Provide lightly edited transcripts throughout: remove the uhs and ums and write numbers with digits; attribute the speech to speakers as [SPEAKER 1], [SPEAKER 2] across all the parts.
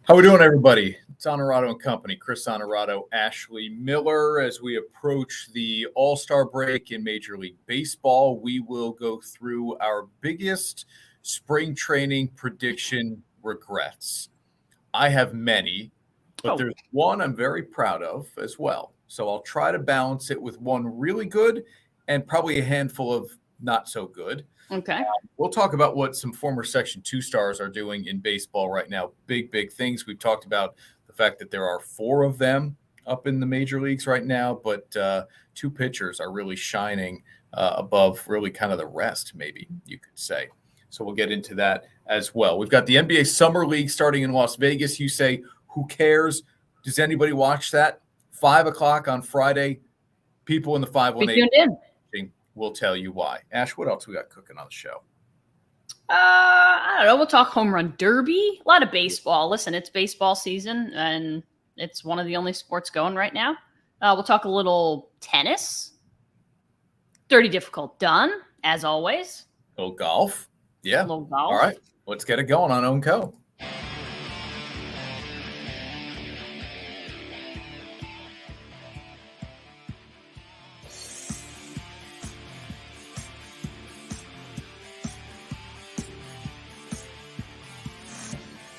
[SPEAKER 1] How we doing, everybody? It's Onorato Company. Chris Onorato, Ashley Miller. As we approach the All-Star break in Major League Baseball, we will go through our biggest spring training prediction regrets. I have many, but there's one I'm very proud of as well. So I'll try to balance it with one really good and probably a handful of not so good.
[SPEAKER 2] Okay.
[SPEAKER 1] We'll talk about what some former Section 2 stars are doing in baseball right now. Big things. We've talked about the fact that there are 4 of them up in the major leagues right now, but 2 pitchers are really shining above really kind of the rest, maybe you could say. So we'll get into that as well. We've got the NBA Summer League starting in Las Vegas. You say, who cares? Does anybody watch that? 5 o'clock on Friday. People in the 518.
[SPEAKER 2] Be tuned in.
[SPEAKER 1] We'll tell you why. Ash, what else we got cooking on the show?
[SPEAKER 2] I don't know. We'll talk home run derby. A lot of baseball. Listen, it's baseball season, and it's one of the only sports going right now. We'll talk a little tennis. Dirty Difficult done, as always.
[SPEAKER 1] A little golf. Yeah.
[SPEAKER 2] A little golf.
[SPEAKER 1] All right. Let's get it going on OwnCo.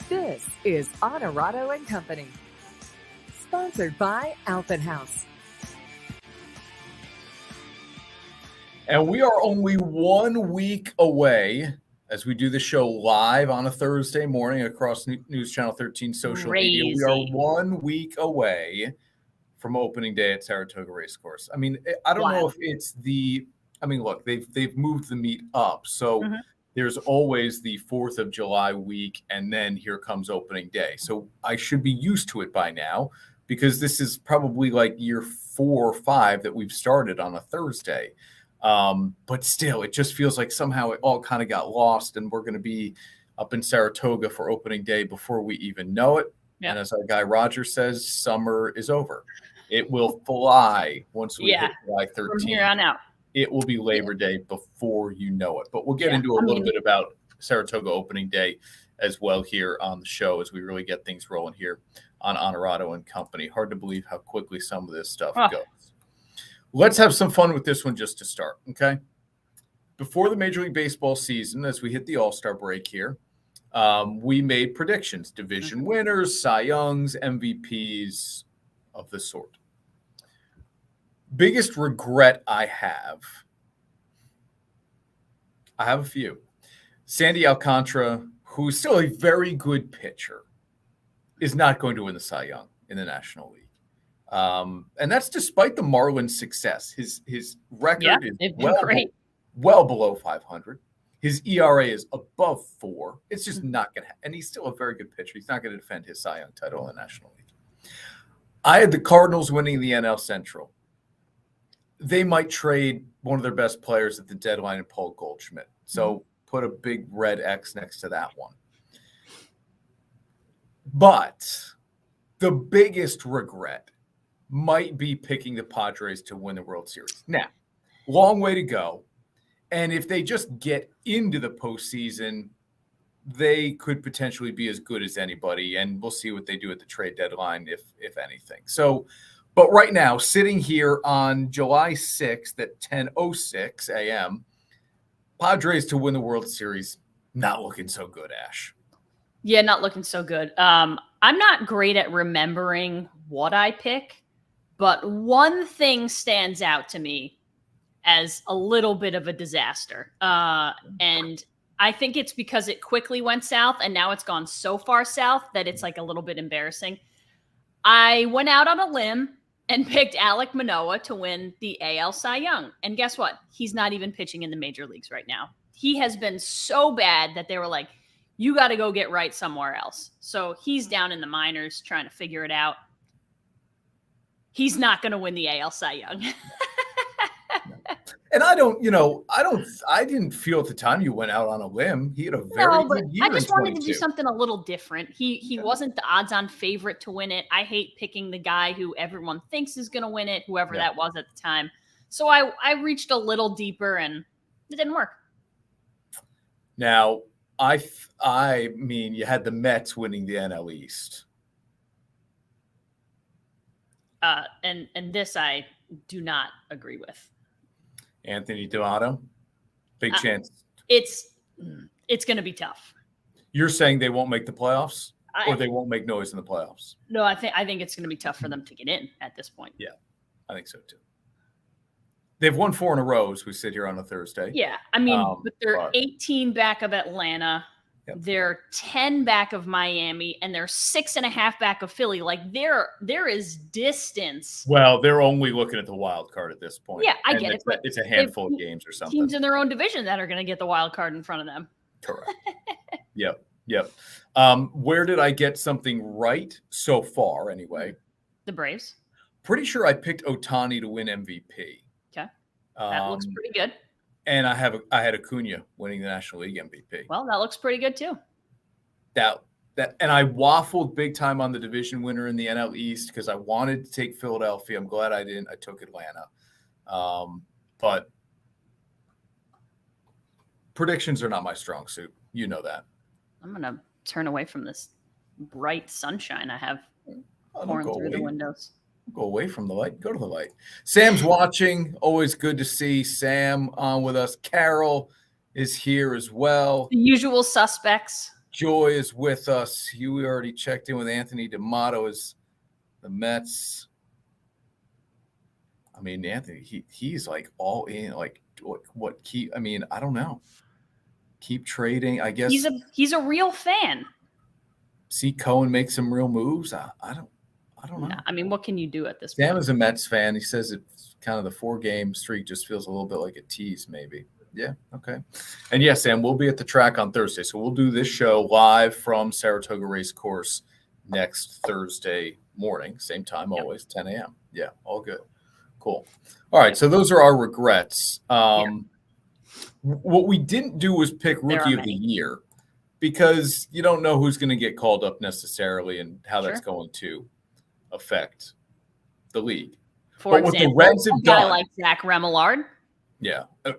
[SPEAKER 3] This is Onorato Company, sponsored by Alpenhaus.
[SPEAKER 1] And we are only 1 week away as we do the show live on a Thursday morning across News Channel 13 social media. We are 1 week away from opening day at Saratoga Racecourse. I mean, I don't know if it's look, they've moved the meet up. So there's always the 4th of July week, and then here comes opening day. So I should be used to it by now because this is probably like year 4 or 5 that we've started on a Thursday. But still, it just feels like somehow it all kind of got lost, and we're going to be up in Saratoga for opening day before we even know it. Yeah. And as our guy Roger says, summer is over. It will fly once we hit July 13th.
[SPEAKER 2] From here on out.
[SPEAKER 1] It will be Labor Day before you know it. But we'll get into a little bit about Saratoga opening day as well here on the show as we really get things rolling here on Onorato Company. Hard to believe how quickly some of this stuff goes. Let's have some fun with this one just to start, okay? Before the Major League Baseball season, as we hit the All-Star break here, we made predictions, division winners, Cy Youngs, MVPs of the sort. Biggest regret I have a few. Sandy Alcantara, who's still a very good pitcher, is not going to win the Cy Young in the National League. And that's despite the Marlins' success. His record is well below 500. His ERA is above 4. It's just not going to happen. And he's still a very good pitcher. He's not going to defend his Cy Young title in the National League. I had the Cardinals winning the NL Central. They might trade one of their best players at the deadline in Paul Goldschmidt. So put a big red X next to that one. But the biggest regret might be picking the Padres to win the World Series. Now, long way to go. And if they just get into the postseason, they could potentially be as good as anybody. And we'll see what they do at the trade deadline, if anything. So, but right now, sitting here on July 6th at 10:06 a.m., Padres to win the World Series, not looking so good, Ash.
[SPEAKER 2] Yeah, not looking so good. I'm not great at remembering what I pick, but one thing stands out to me as a little bit of a disaster. And I think it's because it quickly went south, and now it's gone so far south that it's like a little bit embarrassing. I went out on a limb and picked Alek Manoah to win the AL Cy Young. And guess what? He's not even pitching in the major leagues right now. He has been so bad that they were like, you got to go get right somewhere else. So he's down in the minors trying to figure it out. He's not going to win the AL Cy Young.
[SPEAKER 1] And I didn't feel at the time you went out on a limb. He had a very good year.
[SPEAKER 2] I just wanted to do something a little different. He wasn't the odds-on favorite to win it. I hate picking the guy who everyone thinks is going to win it, whoever that was at the time. So I reached a little deeper, and it didn't work.
[SPEAKER 1] Now, I mean, you had the Mets winning the NL East.
[SPEAKER 2] And this I do not agree with.
[SPEAKER 1] Anthony D'Amato, big chance.
[SPEAKER 2] It's going to be tough.
[SPEAKER 1] You're saying they won't make the playoffs, or they won't make noise in the playoffs?
[SPEAKER 2] No, I think it's going to be tough for them to get in at this point.
[SPEAKER 1] Yeah, I think so too. They've won 4 in a row as we sit here on a Thursday.
[SPEAKER 2] Yeah, I mean, but they're 18 back of Atlanta. Yep. They're 10 back of Miami, and they're 6.5 back of Philly. Like there is distance.
[SPEAKER 1] Well, they're only looking at the wild card at this point.
[SPEAKER 2] Yeah, I get it. But
[SPEAKER 1] it's a handful of games or something.
[SPEAKER 2] Teams in their own division that are going to get the wild card in front of them.
[SPEAKER 1] Correct. Yep. Where did I get something right so far? Anyway,
[SPEAKER 2] the Braves.
[SPEAKER 1] Pretty sure I picked Ohtani to win MVP.
[SPEAKER 2] Okay, that looks pretty good.
[SPEAKER 1] And I had Acuna winning the National League MVP.
[SPEAKER 2] Well, that looks pretty good too.
[SPEAKER 1] And I waffled big time on the division winner in the NL East because I wanted to take Philadelphia. I'm glad I didn't. I took Atlanta. But predictions are not my strong suit. You know that.
[SPEAKER 2] I'm going to turn away from this bright sunshine I have pouring through the windows.
[SPEAKER 1] Go away from the light. Go to the light. Sam's watching. Always good to see Sam on with us. Carol is here as well.
[SPEAKER 2] The usual suspects.
[SPEAKER 1] Joy is with us. You already checked in with Anthony D'Amato as the Mets. I mean, Anthony, he's like all in. Like what keep? I mean, I don't know. Keep trading. I guess
[SPEAKER 2] he's a real fan.
[SPEAKER 1] See Cohen make some real moves. I don't know.
[SPEAKER 2] Yeah, I mean, what can you do at this point?
[SPEAKER 1] Sam is a Mets fan. He says it's kind of the 4-game streak just feels a little bit like a tease, maybe. Yeah, okay. And yes, Sam, we'll be at the track on Thursday. So we'll do this show live from Saratoga Race Course next Thursday morning. Same time, always, 10 a.m. Yeah, all good. Cool. All right, so those are our regrets. What we didn't do was pick Rookie of the Year because you don't know who's going to get called up necessarily and how that's going to affect the league.
[SPEAKER 2] For example, what the Reds have done, like Zach Remillard.
[SPEAKER 1] Yeah. I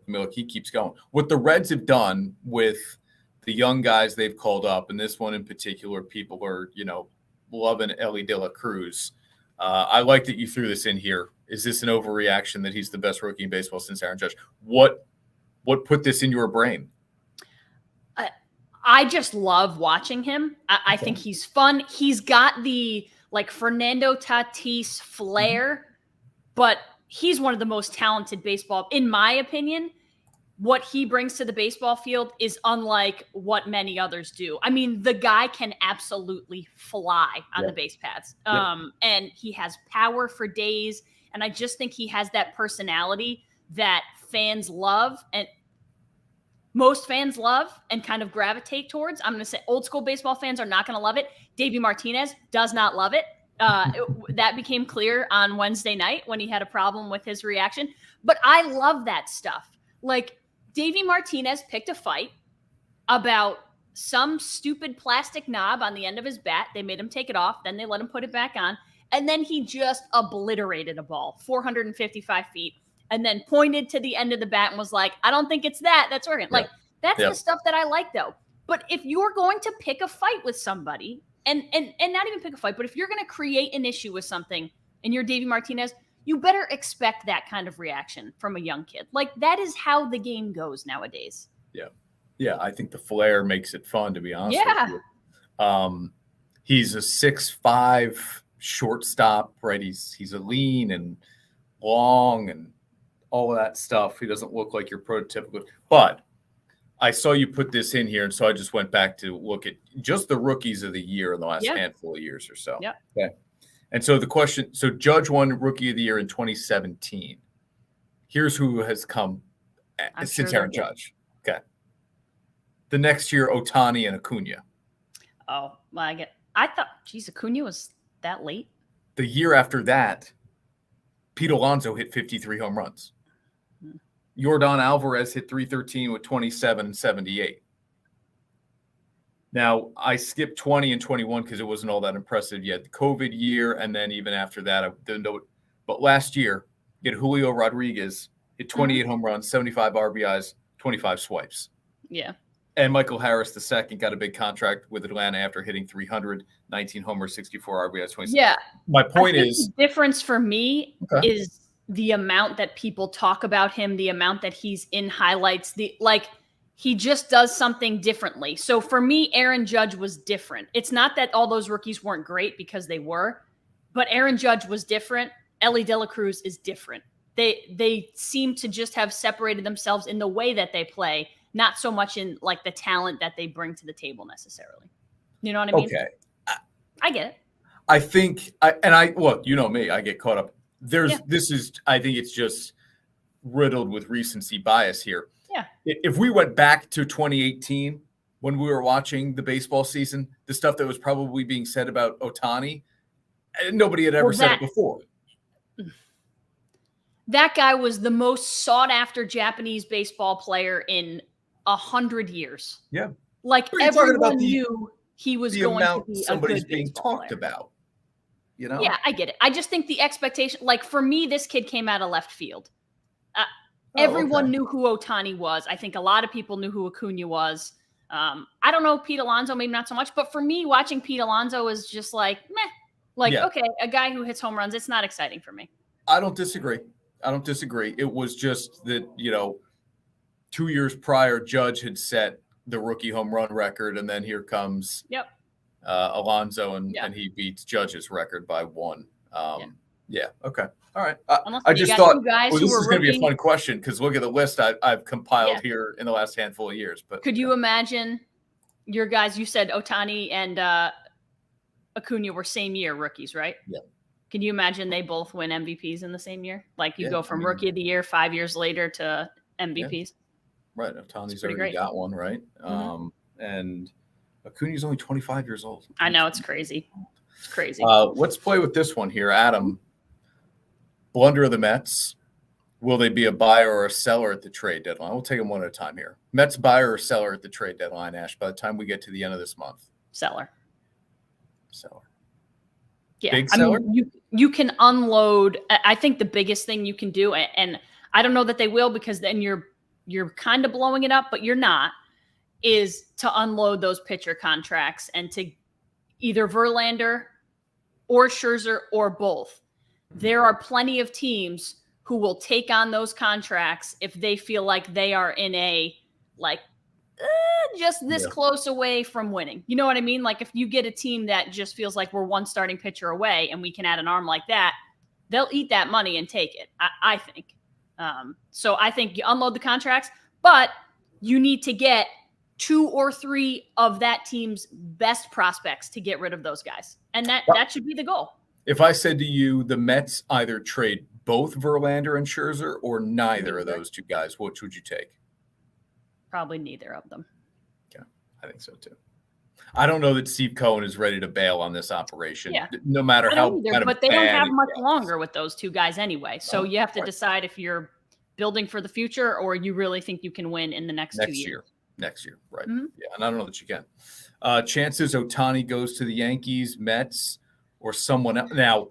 [SPEAKER 1] mean, look, he keeps going. What the Reds have done with the young guys they've called up, and this one in particular, people are, loving Ellie De La Cruz. I like that you threw this in here. Is this an overreaction that he's the best rookie in baseball since Aaron Judge? What put this in your brain?
[SPEAKER 2] I just love watching him. I think he's fun. He's got the Fernando Tatis flair, but he's one of the most talented baseball, in my opinion. What he brings to the baseball field is unlike what many others do. I mean, the guy can absolutely fly on the base paths. And he has power for days. And I just think he has that personality that fans love and most fans love and kind of gravitate towards. I'm going to say old school baseball fans are not going to love it. Davey Martinez does not love it. That became clear on Wednesday night when he had a problem with his reaction. But I love that stuff. Like, Davey Martinez picked a fight about some stupid plastic knob on the end of his bat. They made him take it off. Then they let him put it back on. And then he just obliterated a ball 455 feet and then pointed to the end of the bat and was like, I don't think it's that. That's working. Like, that's the stuff that I like, though. But if you're going to pick a fight with somebody and not even pick a fight, but if you're going to create an issue with something and you're Davey Martinez, you better expect that kind of reaction from a young kid. Like, that is how the game goes nowadays.
[SPEAKER 1] Yeah. I think the flair makes it fun, to be honest with you. He's a 6'5" shortstop, right? He's a lean and long and all of that stuff. He doesn't look like your prototypical. But I saw you put this in here, and so I just went back to look at just the rookies of the year in the last handful of years or so.
[SPEAKER 2] Yeah.
[SPEAKER 1] Okay. And so the question, so Judge won Rookie of the Year in 2017. Here's who has come since Aaron Judge. Okay. The next year, Ohtani and Acuna.
[SPEAKER 2] Oh, well, I thought, Acuna was that late?
[SPEAKER 1] The year after that, Pete Alonso hit 53 home runs. Yordan Alvarez hit 313 with 27 and 78. Now, I skipped 20 and 21 because it wasn't all that impressive yet. The COVID year, and then even after that, I didn't know it. But last year, you had Julio Rodriguez hit 28 home runs, 75 RBIs, 25 swipes.
[SPEAKER 2] Yeah.
[SPEAKER 1] And Michael Harris II got a big contract with Atlanta after hitting 300, 19 homers, 64 RBIs, 26.
[SPEAKER 2] Yeah.
[SPEAKER 1] My point is
[SPEAKER 2] the difference for me is the amount that people talk about him, the amount that he's in highlights, he just does something differently. So for me, Aaron Judge was different. It's not that all those rookies weren't great, because they were, but Aaron Judge was different. Ellie De La Cruz is different. They seem to just have separated themselves in the way that they play, not so much in like the talent that they bring to the table necessarily. You know what I mean?
[SPEAKER 1] Okay.
[SPEAKER 2] I get it.
[SPEAKER 1] I think, look, you know me, I get caught up. I think it's just riddled with recency bias here.
[SPEAKER 2] Yeah.
[SPEAKER 1] If we went back to 2018, when we were watching the baseball season, the stuff that was probably being said about Ohtani, nobody had ever said it before.
[SPEAKER 2] That guy was the most sought after Japanese baseball player in 100 years.
[SPEAKER 1] Yeah.
[SPEAKER 2] Like everyone knew he was going to be
[SPEAKER 1] somebody's
[SPEAKER 2] a good
[SPEAKER 1] being talked
[SPEAKER 2] player.
[SPEAKER 1] about. You know?
[SPEAKER 2] Yeah, I get it. I just think the expectation, like for me, this kid came out of left field. Everyone knew who Ohtani was. I think a lot of people knew who Acuna was. I don't know Pete Alonso, maybe not so much, but for me, watching Pete Alonso is just like, meh. Like, okay, a guy who hits home runs, it's not exciting for me.
[SPEAKER 1] I don't disagree. It was just that, 2 years prior, Judge had set the rookie home run record, and then here comes Alonso, and he beats Judge's record by 1. Yeah. Okay. All right. I just thought this is going to be a fun question, because look at the list I've compiled here in the last handful of years. But
[SPEAKER 2] could you imagine your guys? You said Ohtani and Acuna were same year rookies, right?
[SPEAKER 1] Yeah.
[SPEAKER 2] Can you imagine they both win MVPs in the same year? Like you go from rookie of the year 5 years later to MVPs.
[SPEAKER 1] Yeah. Right. Ohtani's already got one, right? Mm-hmm. And Acuna's only 25 years old.
[SPEAKER 2] I know, it's crazy. It's crazy.
[SPEAKER 1] Let's play with this one here, Adam. Blunder of the Mets. Will they be a buyer or a seller at the trade deadline? We'll take them one at a time here. Mets buyer or seller at the trade deadline, Ash, by the time we get to the end of this month?
[SPEAKER 2] Seller. Yeah.
[SPEAKER 1] Big seller?
[SPEAKER 2] You can unload. I think the biggest thing you can do, and I don't know that they will, because then you're kind of blowing it up, but you're not, is to unload those pitcher contracts and to either Verlander or Scherzer or both. There are plenty of teams who will take on those contracts if they feel like they are in a just this close away from winning. You know what I mean? Like if you get a team that just feels like we're one starting pitcher away and we can add an arm like that, they'll eat that money and take it, I think. So I think you unload the contracts, but you need to get 2 or 3 of that team's best prospects to get rid of those guys. And that should be the goal. If
[SPEAKER 1] I said to you, the Mets either trade both Verlander and Scherzer or neither of those two guys, which would you take?
[SPEAKER 2] Probably neither of them.
[SPEAKER 1] Yeah, I think so too. I don't know that Steve Cohen is ready to bail on this operation, no matter how
[SPEAKER 2] either, but they don't have much longer with those two guys anyway. So you have to decide if you're building for the future or you really think you can win in the next 2 years.
[SPEAKER 1] Next year, right. Mm-hmm. Yeah, and I don't know that you can. Chances Ohtani goes to the Yankees, Mets, or someone else. Now,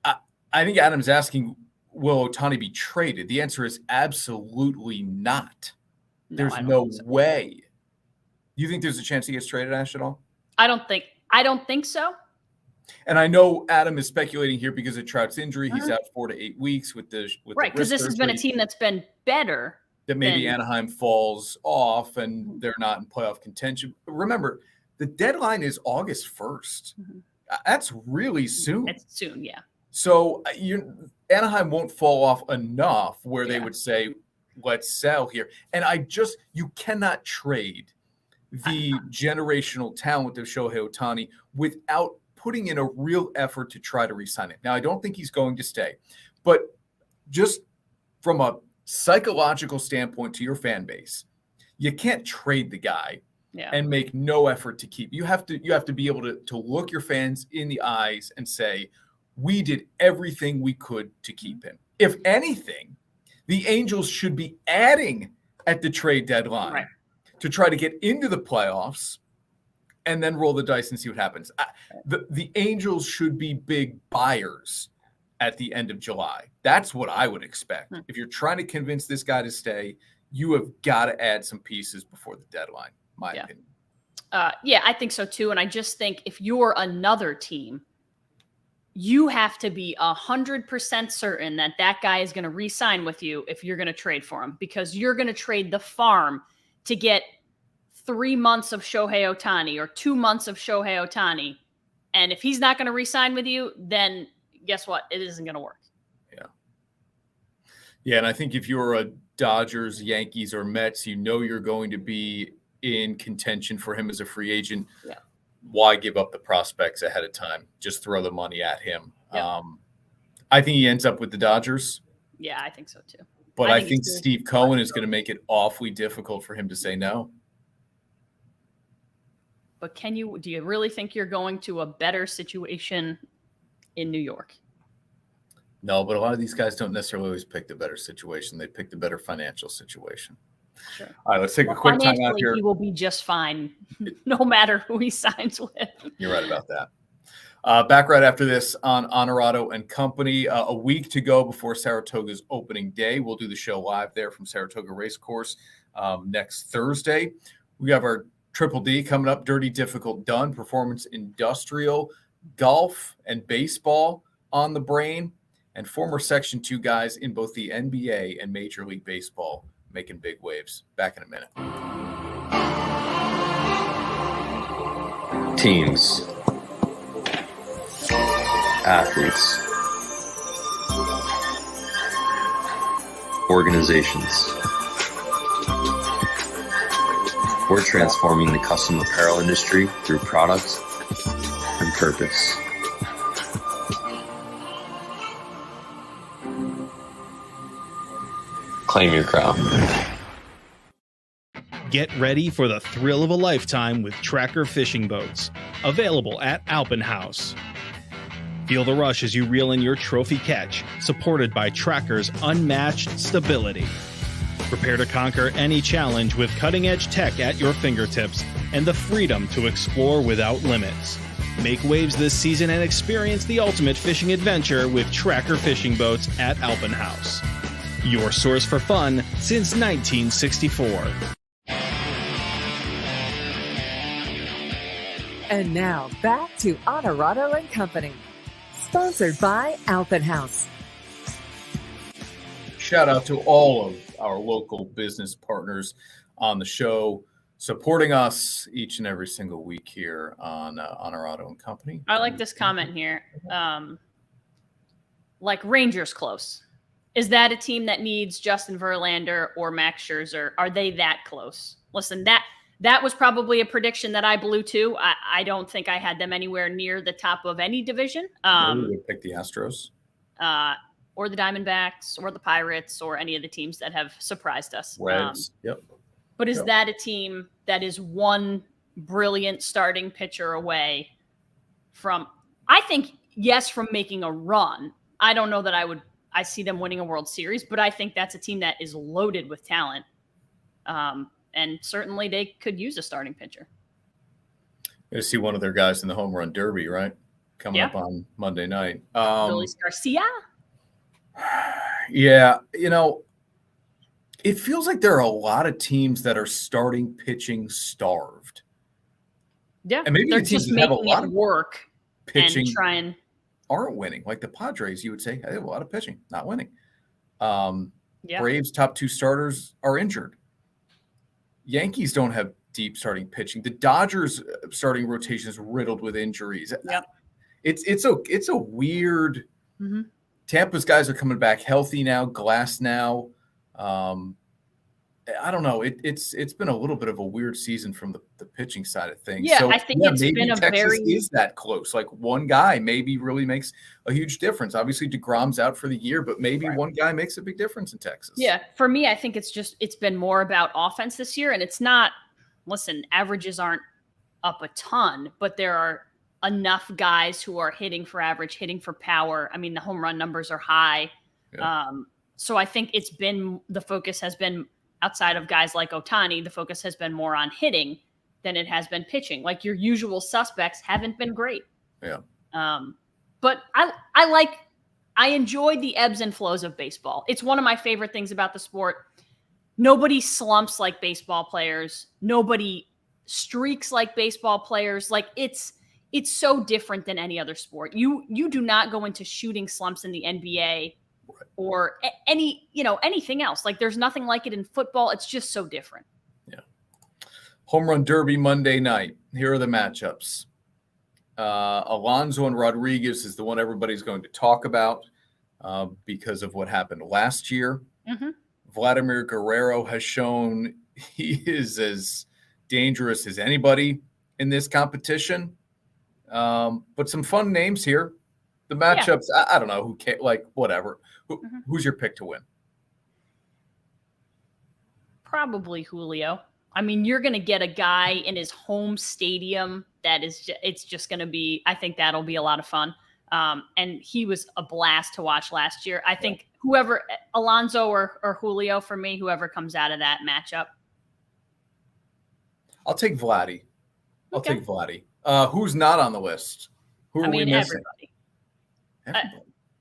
[SPEAKER 1] I think Adam's asking, will Ohtani be traded? The answer is absolutely not. There's no way. You think there's a chance he gets traded, Ash, at all?
[SPEAKER 2] I don't think so.
[SPEAKER 1] And I know Adam is speculating here because of Trout's injury. He's out 4 to 8 weeks with the
[SPEAKER 2] because this has been a team that's been better.
[SPEAKER 1] That maybe Anaheim falls off and they're not in playoff contention. Remember, the deadline is August 1st. Mm-hmm. That's really soon.
[SPEAKER 2] It's soon, yeah.
[SPEAKER 1] So Anaheim won't fall off enough where they would say, let's sell here. And you cannot trade the generational talent of Shohei Ohtani without putting in a real effort to try to re-sign it. Now, I don't think he's going to stay, but just from a psychological standpoint to your fan base, you can't trade the guy and make no effort to keep. You have to be able to look your fans in the eyes and say, we did everything we could to keep him. If anything, the Angels should be adding at the trade deadline to try to get into the playoffs and then roll the dice and see what happens. The Angels should be big buyers at the end of July. That's what I would expect. If you're trying to convince this guy to stay, you have got to add some pieces before the deadline. my opinion.
[SPEAKER 2] Yeah, I think so too. And I just think if you're another team, you have to be 100% certain that that guy is going to re-sign with you if you're going to trade for him, because you're going to trade the farm to get 3 months of Shohei Ohtani or 2 months of Shohei Ohtani. And if he's not going to re-sign with you, then guess what? It isn't going to work.
[SPEAKER 1] Yeah. Yeah, and I think if you're a Dodgers, Yankees, or Mets, you know you're going to be in contention for him as a free agent.
[SPEAKER 2] Yeah.
[SPEAKER 1] Why give up the prospects ahead of time? Just throw the money at him.
[SPEAKER 2] Yep.
[SPEAKER 1] I think he ends up with the Dodgers.
[SPEAKER 2] Yeah, I think so too.
[SPEAKER 1] But I think Steve Cohen is going to make it awfully difficult for him to say no.
[SPEAKER 2] But do you really think you're going to a better situation in New York?
[SPEAKER 1] No, but a lot of these guys don't necessarily always pick the better situation. They pick the better financial situation.
[SPEAKER 2] Sure.
[SPEAKER 1] All right, let's take a quick time out here.
[SPEAKER 2] He will be just fine no matter who he signs with.
[SPEAKER 1] You're right about that. Back right after this on Onorato and Company. A week to go before Saratoga's opening day. We'll do the show live there from Saratoga Racecourse next Thursday. We have our Triple D coming up, Dirty Difficult Done, Performance Industrial, Golf and Baseball on the brain, and former Section 2 guys in both the NBA and Major League Baseball making big waves. Back in a minute.
[SPEAKER 4] Teams, athletes, organizations. We're transforming the custom apparel industry through product and purpose. Claim your crown.
[SPEAKER 5] Get ready for the thrill of a lifetime with Tracker fishing boats, available at Alpenhaus. Feel the rush as you reel in your trophy catch, supported by Tracker's unmatched stability. Prepare to conquer any challenge with cutting-edge tech at your fingertips and the freedom to explore without limits. Make waves this season and experience the ultimate fishing adventure with Tracker fishing boats at Alpenhaus. Your source for fun since 1964.
[SPEAKER 3] And now back to Onorato and Company, sponsored by Alpenhaus.
[SPEAKER 1] Shout out to all of our local business partners on the show, supporting us each and every single week here on Onorato and Company.
[SPEAKER 2] I like this comment here. Like Rangers close. Is that a team that needs Justin Verlander or Max Scherzer? Are they that close? Listen, that was probably a prediction that I blew too. I don't think I had them anywhere near the top of any division.
[SPEAKER 1] Maybe we pick the Astros.
[SPEAKER 2] Or the Diamondbacks or the Pirates or any of the teams that have surprised us.
[SPEAKER 1] Reds.
[SPEAKER 2] But is that a team that is one brilliant starting pitcher away from, I think, yes, from making a run. I don't know that I see them winning a World Series, but I think that's a team that is loaded with talent. And certainly they could use a starting pitcher.
[SPEAKER 1] Going to see one of their guys in the home run derby, right? Coming up on Monday night.
[SPEAKER 2] Luis Garcia?
[SPEAKER 1] Yeah, it feels like there are a lot of teams that are starting pitching starved.
[SPEAKER 2] Yeah,
[SPEAKER 1] and maybe
[SPEAKER 2] they're
[SPEAKER 1] the teams
[SPEAKER 2] just
[SPEAKER 1] that have a
[SPEAKER 2] making
[SPEAKER 1] lot
[SPEAKER 2] it
[SPEAKER 1] of
[SPEAKER 2] work
[SPEAKER 1] pitching
[SPEAKER 2] and trying
[SPEAKER 1] aren't winning. Like the Padres, you would say, they have a lot of pitching, not winning.
[SPEAKER 2] Yeah.
[SPEAKER 1] Braves' top two starters are injured. Yankees don't have deep starting pitching. The Dodgers' starting rotation is riddled with injuries.
[SPEAKER 2] Yep.
[SPEAKER 1] It's a weird.
[SPEAKER 2] Mm-hmm.
[SPEAKER 1] Tampa's guys are coming back healthy now. Glass now. I don't know. It's been a little bit of a weird season from the pitching side of things.
[SPEAKER 2] Yeah,
[SPEAKER 1] so,
[SPEAKER 2] I think it's
[SPEAKER 1] maybe
[SPEAKER 2] been a
[SPEAKER 1] Texas is that close. Like one guy maybe really makes a huge difference. Obviously, DeGrom's out for the year, but maybe one guy makes a big difference in Texas.
[SPEAKER 2] Yeah, for me, I think it's been more about offense this year, and it's not. Listen, averages aren't up a ton, but there are enough guys who are hitting for average, hitting for power. I mean, the home run numbers are high. Yeah. So I think the focus has been outside of guys like Ohtani, the focus has been more on hitting than it has been pitching. Like your usual suspects haven't been great.
[SPEAKER 1] Yeah.
[SPEAKER 2] But I enjoy the ebbs and flows of baseball. It's one of my favorite things about the sport. Nobody slumps like baseball players. Nobody streaks like baseball players. Like it's so different than any other sport. You do not go into shooting slumps in the NBA or anything else. Like there's nothing like it in football. It's just so different.
[SPEAKER 1] Yeah. Home run derby Monday night. Here are the matchups. Alonso and Rodriguez is the one everybody's going to talk about because of what happened last year.
[SPEAKER 2] Mm-hmm.
[SPEAKER 1] Vladimir Guerrero has shown he is as dangerous as anybody in this competition. But some fun names here. The matchups, I don't know who can, like whatever. Who's your pick to win?
[SPEAKER 2] Probably Julio. I mean, you're going to get a guy in his home stadium that is it's just going to be, I think that'll be a lot of fun. And he was a blast to watch last year. I think whoever, Alonso or Julio for me, whoever comes out of that matchup.
[SPEAKER 1] I'll take Vladdy. Who's not on the list? Who are we missing?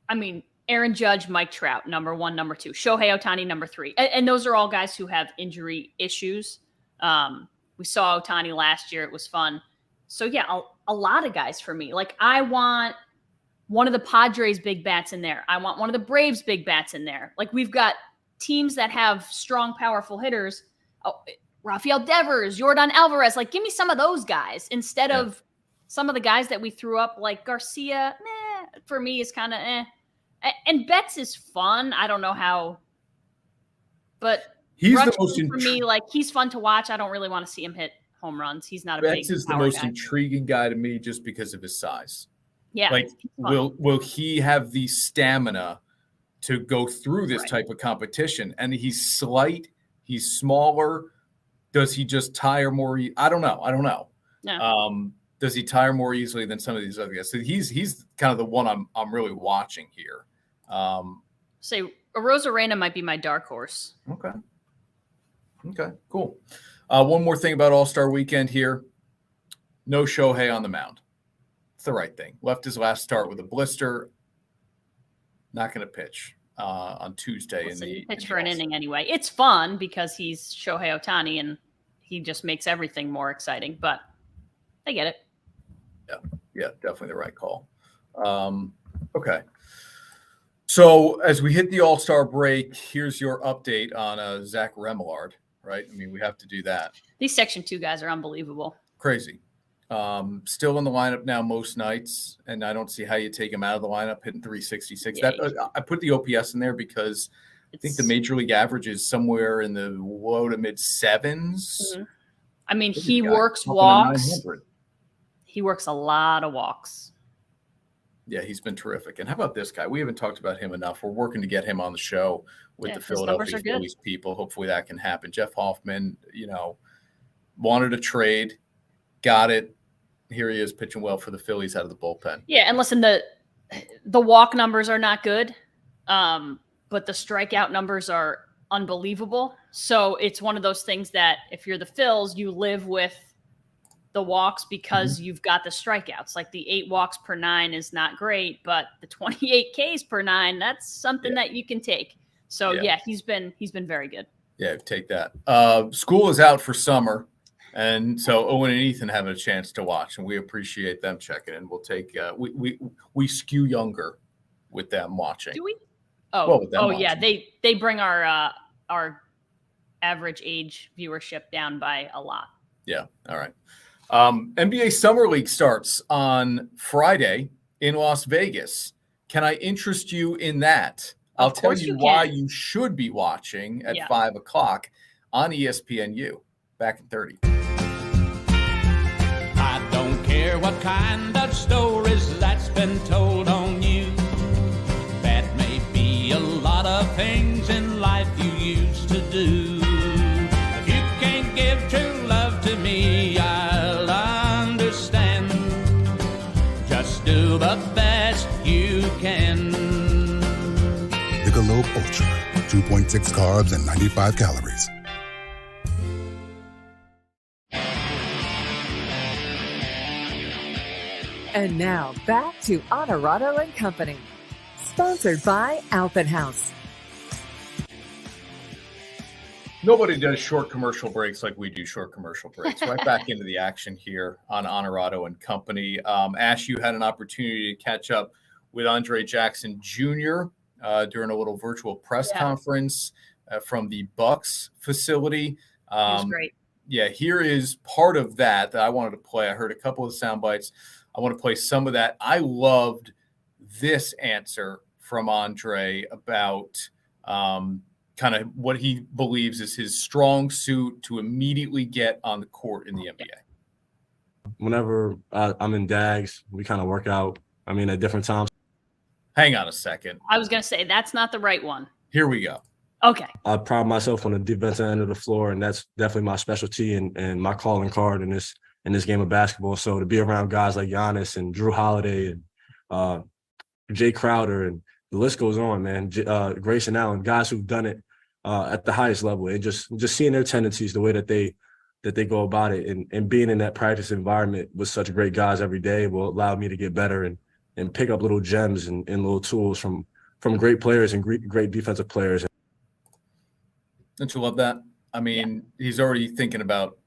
[SPEAKER 2] Everybody. Aaron Judge, Mike Trout, number 1, number 2. Shohei Ohtani, number 3. And those are all guys who have injury issues. We saw Ohtani last year. It was fun. So, yeah, a lot of guys for me. Like, I want one of the Padres' big bats in there. I want one of the Braves' big bats in there. Like, we've got teams that have strong, powerful hitters. Rafael Devers, Yordan Alvarez. Like, give me some of those guys instead of some of the guys that we threw up, like Garcia. For me, is kind of And Betts is fun. I don't know how, but
[SPEAKER 1] he's the most
[SPEAKER 2] for me. Like, he's fun to watch. I don't really want to see him hit home runs. He's not a
[SPEAKER 1] Betts
[SPEAKER 2] big
[SPEAKER 1] is the most intriguing guy to me just because of his size.
[SPEAKER 2] Yeah,
[SPEAKER 1] like will he have the stamina to go through this type of competition? And he's slight. He's smaller. Does he just tire more? I don't know.
[SPEAKER 2] No.
[SPEAKER 1] Does he tire more easily than some of these other guys? So he's kind of the one I'm really watching here.
[SPEAKER 2] Say Arozarena might be my dark horse.
[SPEAKER 1] Okay, cool. One more thing about All-Star Weekend here. No Shohei on the mound. It's the right thing. Left his last start with a blister. Not going to pitch on Tuesday.
[SPEAKER 2] Pitch for an inning anyway. It's fun because he's Shohei Ohtani and he just makes everything more exciting. But I get it.
[SPEAKER 1] Yeah, definitely the right call. Okay. So as we hit the All-Star break, here's your update on Zach Remillard, right? I mean, we have to do that.
[SPEAKER 2] These Section 2 guys are unbelievable.
[SPEAKER 1] Crazy. Still in the lineup now most nights, and I don't see how you take him out of the lineup hitting 366. I put the OPS in there because I think the major league average is somewhere in the low to mid 7s.
[SPEAKER 2] Mm-hmm. I mean, he works walks. He works a lot of walks.
[SPEAKER 1] Yeah, he's been terrific. And how about this guy? We haven't talked about him enough. We're working to get him on the show with the Philadelphia Phillies people. Hopefully that can happen. Jeff Hoffman, wanted a trade, got it. Here he is pitching well for the Phillies out of the bullpen.
[SPEAKER 2] Yeah, and listen, the walk numbers are not good, but the strikeout numbers are unbelievable. So it's one of those things that if you're the Phils, you live with the walks because you've got the strikeouts. Like the 8 walks per 9 is not great, but the 28 Ks per 9, that's something that you can take. So he's been very good. Yeah,
[SPEAKER 1] take that. School is out for summer. And so Owen and Ethan having a chance to watch, and we appreciate them checking in. We'll take we skew younger with them watching.
[SPEAKER 2] Do we? Yeah, they bring our average age viewership down by a lot.
[SPEAKER 1] Yeah, all right. NBA Summer League starts on Friday in Las Vegas. Can I interest you in that? I'll tell you why you should be watching at 5 o'clock on ESPNU. Back in 30.
[SPEAKER 6] I don't care what kind of stories that's been told on you. That may be a lot of things in life you used to do. If you can't give true love to me, I'll understand. Just do the best you can.
[SPEAKER 7] Michelob Ultra, 2.6 carbs and 95 calories.
[SPEAKER 3] And now back to Onorato Company, sponsored by Alpenhaus.
[SPEAKER 1] Nobody does short commercial breaks like we do short commercial breaks. Right back into the action here on Onorato and Company. Ash, you had an opportunity to catch up with Andre Jackson Jr. During a little virtual press conference from the Bucks facility.
[SPEAKER 2] He was great.
[SPEAKER 1] Yeah, here is part of that I wanted to play. I heard a couple of sound bites. I want to play some of that. I loved this answer from Andre about kind of what he believes is his strong suit to immediately get on the court in the NBA.
[SPEAKER 8] Whenever I'm in DAGs, we kind of work out, at different times.
[SPEAKER 1] Hang on a second.
[SPEAKER 2] I was going to say, that's not the right one.
[SPEAKER 1] Here we go.
[SPEAKER 2] Okay.
[SPEAKER 8] I pride myself on the defensive end of the floor, and that's definitely my specialty and my calling card in this game of basketball. So to be around guys like Giannis and Drew Holiday and Jay Crowder, and the list goes on, man, Grayson Allen, guys who've done it at the highest level, and just seeing their tendencies, the way that they go about it, and being in that practice environment with such great guys every day will allow me to get better and pick up little gems and little tools from great players and great defensive players.
[SPEAKER 1] Don't you love that? He's already thinking about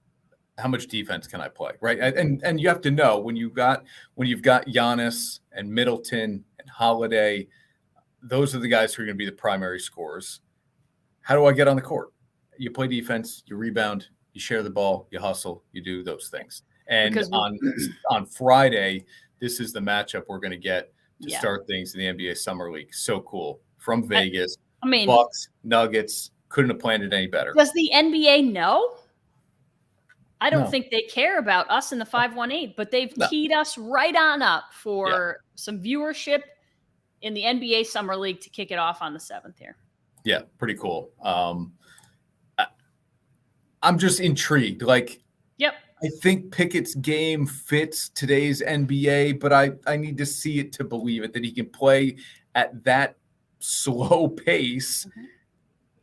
[SPEAKER 1] how much defense can I play, right? And you have to know when you've got Giannis and Middleton and Holiday, those are the guys who are going to be the primary scorers. How do I get on the court? You play defense, you rebound, you share the ball, you hustle, you do those things. And on Friday, this is the matchup we're going to get to start things in the NBA Summer League. So cool. From Vegas, Bucks, Nuggets. Couldn't have planned it any better.
[SPEAKER 2] Does the NBA know? I don't think they care about us in the 518, but they've teed us right on up for some viewership in the NBA Summer League to kick it off on the 7th here.
[SPEAKER 1] Yeah, pretty cool. I'm just intrigued. I think Pickett's game fits today's NBA, but I need to see it to believe it, that he can play at that slow pace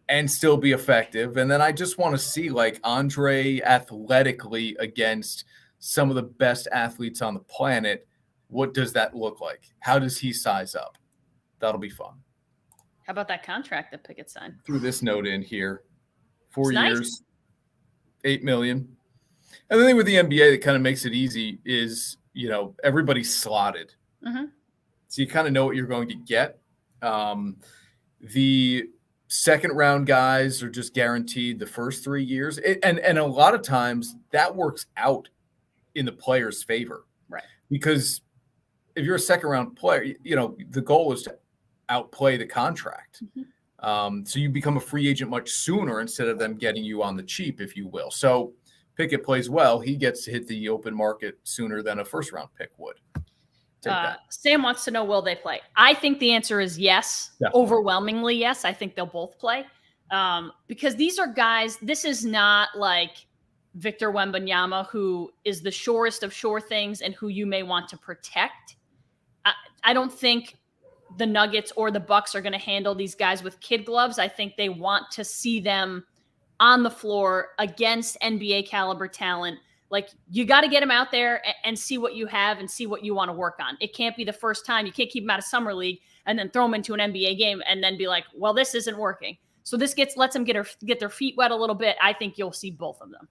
[SPEAKER 1] and still be effective. And then I just want to see Andre athletically against some of the best athletes on the planet. What does that look like? How does he size up? That'll be fun.
[SPEAKER 2] How about that contract that Pickett signed?
[SPEAKER 1] Threw this note in here. 4
[SPEAKER 2] It's
[SPEAKER 1] years,
[SPEAKER 2] nice.
[SPEAKER 1] $8 million. And the thing with the NBA that kind of makes it easy is, everybody's slotted.
[SPEAKER 2] Mm-hmm.
[SPEAKER 1] So you kind of know what you're going to get. The second round guys are just guaranteed the first 3 years. And a lot of times that works out in the player's favor.
[SPEAKER 2] Right.
[SPEAKER 1] Because if you're a second round player, the goal is to outplay the contract.
[SPEAKER 2] Mm-hmm.
[SPEAKER 1] So you become a free agent much sooner instead of them getting you on the cheap, if you will. So Pickett plays well, he gets to hit the open market sooner than a first round pick would.
[SPEAKER 2] Sam wants to know, will they play? I think the answer is yes.
[SPEAKER 1] Definitely.
[SPEAKER 2] Overwhelmingly yes. I think they'll both play because these are guys. This is not like Victor Wembanyama, who is the surest of sure things and who you may want to protect. I don't think the Nuggets or the Bucks are going to handle these guys with kid gloves. I think they want to see them on the floor against NBA caliber talent. You got to get them out there and see what you have and see what you want to work on. It can't be the first time. You can't keep them out of summer league and then throw them into an NBA game and then be like, well, this isn't working. So this lets them get their feet wet a little bit. I think you'll see both of them.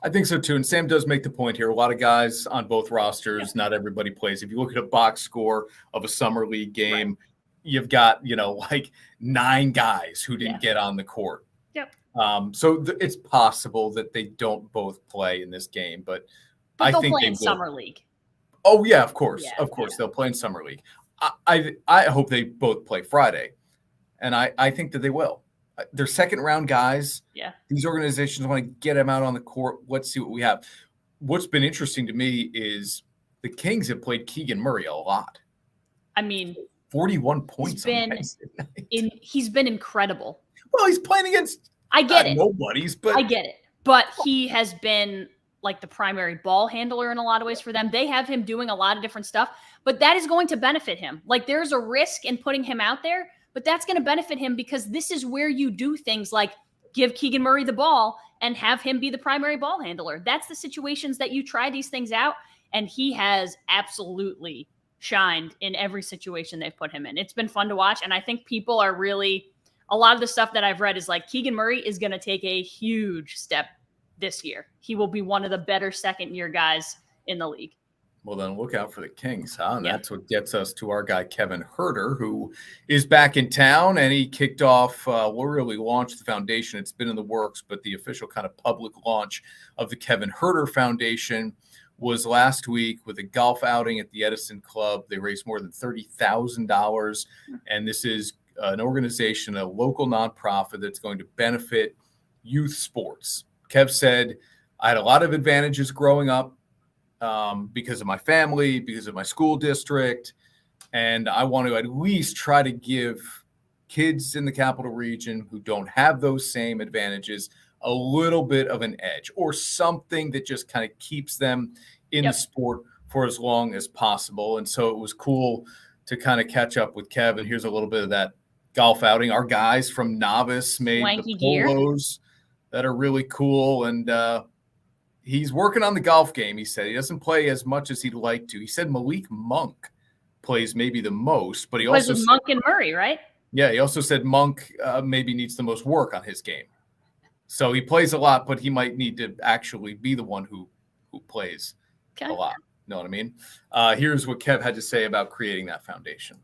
[SPEAKER 1] I think so too. And Sam does make the point here. A lot of guys on both rosters, not everybody plays. If you look at a box score of a summer league game, you've got, 9 guys who didn't get on the court.
[SPEAKER 2] Yep.
[SPEAKER 1] So it's possible that they don't both play in this game, but I
[SPEAKER 2] they'll
[SPEAKER 1] think
[SPEAKER 2] play
[SPEAKER 1] they
[SPEAKER 2] in
[SPEAKER 1] will.
[SPEAKER 2] Summer League.
[SPEAKER 1] Oh yeah, of course,
[SPEAKER 2] Yeah,
[SPEAKER 1] of course they'll play in summer league. I hope they both play Friday, and I think that they will. They're second round guys.
[SPEAKER 2] Yeah.
[SPEAKER 1] These organizations want to get them out on the court. Let's see what we have. What's been interesting to me is the Kings have played Keegan Murray a lot. 41 points.
[SPEAKER 2] He's been incredible.
[SPEAKER 1] Well, he's playing against nobodies, but
[SPEAKER 2] I get it. But he has been like the primary ball handler in a lot of ways for them. They have him doing a lot of different stuff, but that is going to benefit him. There's a risk in putting him out there, but that's going to benefit him because this is where you do things like give Keegan Murray the ball and have him be the primary ball handler. That's the situations that you try these things out, and he has absolutely shined in every situation they've put him in. It's been fun to watch, and I think people are really a lot of the stuff that I've read is like Keegan Murray is going to take a huge step this year. He will be one of the better second-year guys in the league.
[SPEAKER 1] Well, then look out for the Kings, huh? And that's what gets us to our guy, Kevin Huerter, who is back in town, and he kicked off, really launched the foundation. It's been in the works, but the official kind of public launch of the Kevin Huerter Foundation was last week with a golf outing at the Edison Club. They raised more than $30,000, and this is an organization, a local nonprofit that's going to benefit youth sports. Kev said, I had a lot of advantages growing up, because of my family, because of my school district. And I want to at least try to give kids in the capital region who don't have those same advantages a little bit of an edge or something that just kind of keeps them in the sport for as long as possible. And so it was cool to kind of catch up with Kev. And here's a little bit of that golf outing. Our guys from Novice made
[SPEAKER 2] Swanky
[SPEAKER 1] the polos that are really cool. And, he's working on the golf game. He said he doesn't play as much as he'd like to. He said Malik Monk plays maybe the most, but he also said
[SPEAKER 2] Monk and Murray, right?
[SPEAKER 1] Yeah, he also said Monk maybe needs the most work on his game. So he plays a lot, but he might need to actually be the one who plays a lot. Know what I mean? Here's what Kev had to say about creating that foundation.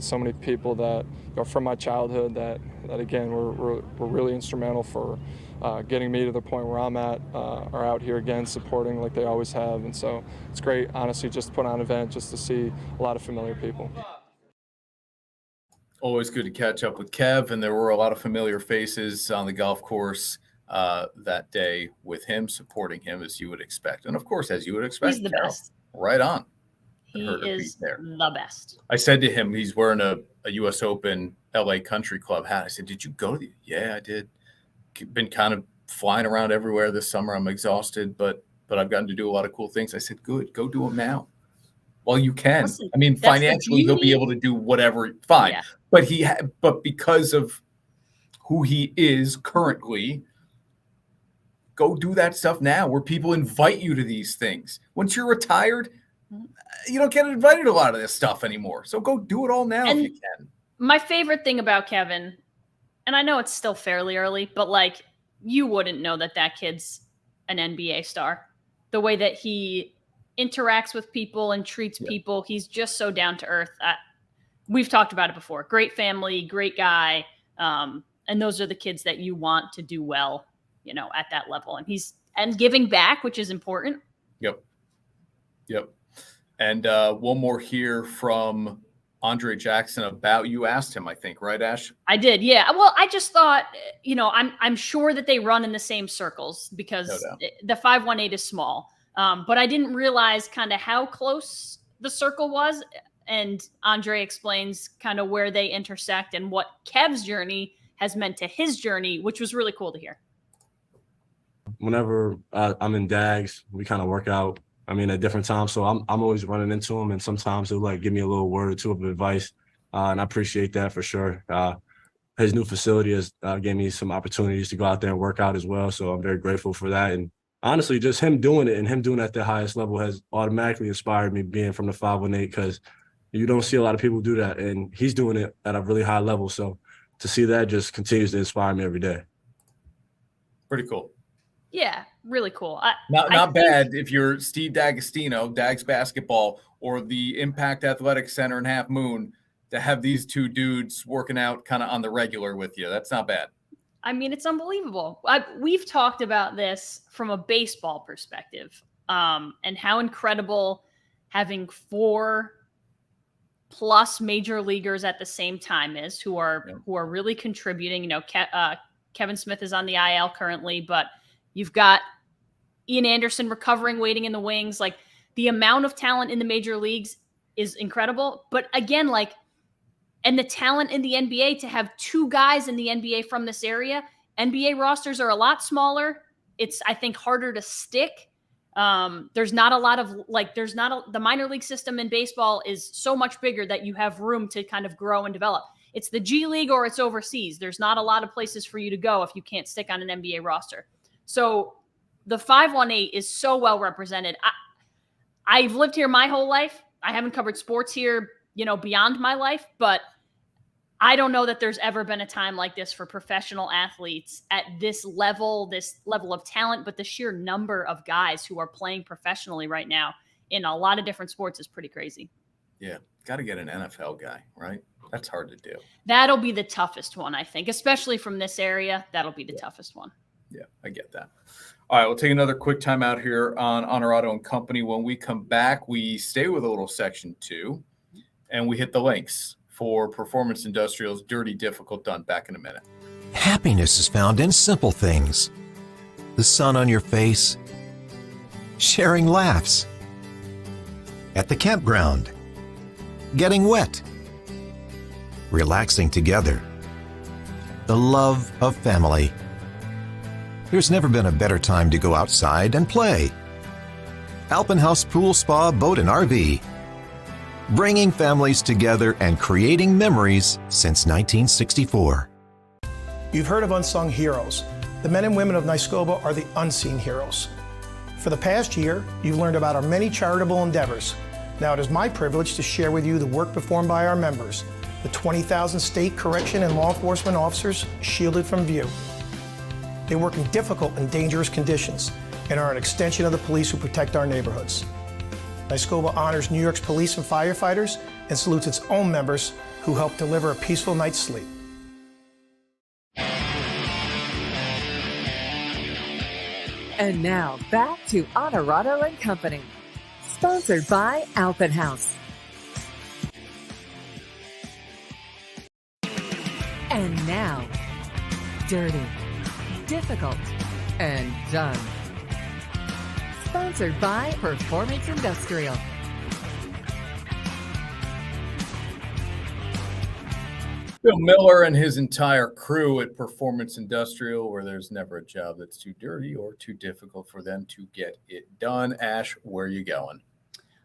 [SPEAKER 9] So many people that are from my childhood that again were really instrumental for getting me to the point where I'm at, are out here again supporting like they always have. And so it's great, honestly, just to put on an event just to see a lot of familiar people.
[SPEAKER 1] Always good to catch up with Kev, and there were a lot of familiar faces on the golf course that day with him, supporting him as you would expect. And of course, as you would expect,
[SPEAKER 2] he's the
[SPEAKER 1] Carol,
[SPEAKER 2] best.
[SPEAKER 1] Right on.
[SPEAKER 2] He is the best.
[SPEAKER 1] I said to him, he's wearing a U.S. Open LA Country Club hat. I said, did you go to the? Yeah, I did. Been kind of flying around everywhere this summer. I'm exhausted, but I've gotten to do a lot of cool things. I said, good, go do them now while you can.
[SPEAKER 2] Listen,
[SPEAKER 1] I mean, financially, he'll be able to do whatever. Fine. Yeah. But because of who he is currently, go do that stuff now where people invite you to these things. Once you're retired, you don't get invited to a lot of this stuff anymore. So go do it all now if you can.
[SPEAKER 2] My favorite thing about Kevin, and I know it's still fairly early, but like you wouldn't know that kid's an NBA star. The way that he interacts with people and treats people, he's just so down to earth. We've talked about it before. Great family, great guy. And those are the kids that you want to do well, at that level. And he's giving back, which is important.
[SPEAKER 1] Yep. And one more here from Andre Jackson about, you asked him, I think, right, Ash?
[SPEAKER 2] I did, yeah. Well, I just thought, I'm sure that they run in the same circles because the 518 is small. But I didn't realize kind of how close the circle was. And Andre explains kind of where they intersect and what Kev's journey has meant to his journey, which was really cool to hear.
[SPEAKER 8] Whenever I'm in DAGs, we kind of work out. At different times. So I'm always running into him, and sometimes he'll give me a little word or two of advice. And I appreciate that for sure. His new facility has gave me some opportunities to go out there and work out as well. So I'm very grateful for that. And honestly, just him doing it and him doing it at the highest level has automatically inspired me being from the 518, because you don't see a lot of people do that. And he's doing it at a really high level. So to see that just continues to inspire me every day.
[SPEAKER 1] Pretty cool.
[SPEAKER 2] Yeah, really cool.
[SPEAKER 1] Not bad if you're Steve D'Agostino, Dags Basketball, or the Impact Athletic Center in Half Moon, to have these two dudes working out kind of on the regular with you. That's not bad.
[SPEAKER 2] It's unbelievable. We've talked about this from a baseball perspective, and how incredible having 4+ major leaguers at the same time is, who are really contributing. Kevin Smith is on the IL currently, but you've got Ian Anderson recovering, waiting in the wings. Like, the amount of talent in the major leagues is incredible. But again, and the talent in the NBA, to have 2 guys in the NBA from this area. NBA rosters are a lot smaller. It's, I think, harder to stick. There's not a lot of the minor league system in baseball is so much bigger that you have room to kind of grow and develop. It's the G League or it's overseas. There's not a lot of places for you to go if you can't stick on an NBA roster. So the 518 is so well represented. I've lived here my whole life. I haven't covered sports here, beyond my life, but I don't know that there's ever been a time like this for professional athletes at this level of talent, but the sheer number of guys who are playing professionally right now in a lot of different sports is pretty crazy.
[SPEAKER 1] Yeah. Got to get an NFL guy, right? That's hard to do.
[SPEAKER 2] That'll be the toughest one, I think, especially from this area. That'll be the toughest one.
[SPEAKER 1] Yeah, I get that. All right, we'll take another quick time out here on Onorato Company. When we come back, we stay with a little section 2, and we hit the links for Performance Industrial's Dirty Difficult Done. Back in a minute.
[SPEAKER 10] Happiness is found in simple things. The sun on your face, sharing laughs, at the campground, getting wet, relaxing together, the love of family. There's never been a better time to go outside and play. Alpenhaus Pool Spa Boat and RV. Bringing families together and creating memories since 1964.
[SPEAKER 11] You've heard of unsung heroes. The men and women of Nyskoba are the unseen heroes. For the past year, you've learned about our many charitable endeavors. Now it is my privilege to share with you the work performed by our members, the 20,000 state correction and law enforcement officers shielded from view. They work in difficult and dangerous conditions and are an extension of the police who protect our neighborhoods. Nyskoba honors New York's police and firefighters and salutes its own members who help deliver a peaceful night's sleep.
[SPEAKER 3] And now back to Onorato Company, sponsored by Alpenhaus. And now, Dirty, Difficult, and Done. Sponsored by Performance Industrial.
[SPEAKER 1] Bill Miller and his entire crew at Performance Industrial, where there's never a job that's too dirty or too difficult for them to get it done. Ash, where are you going?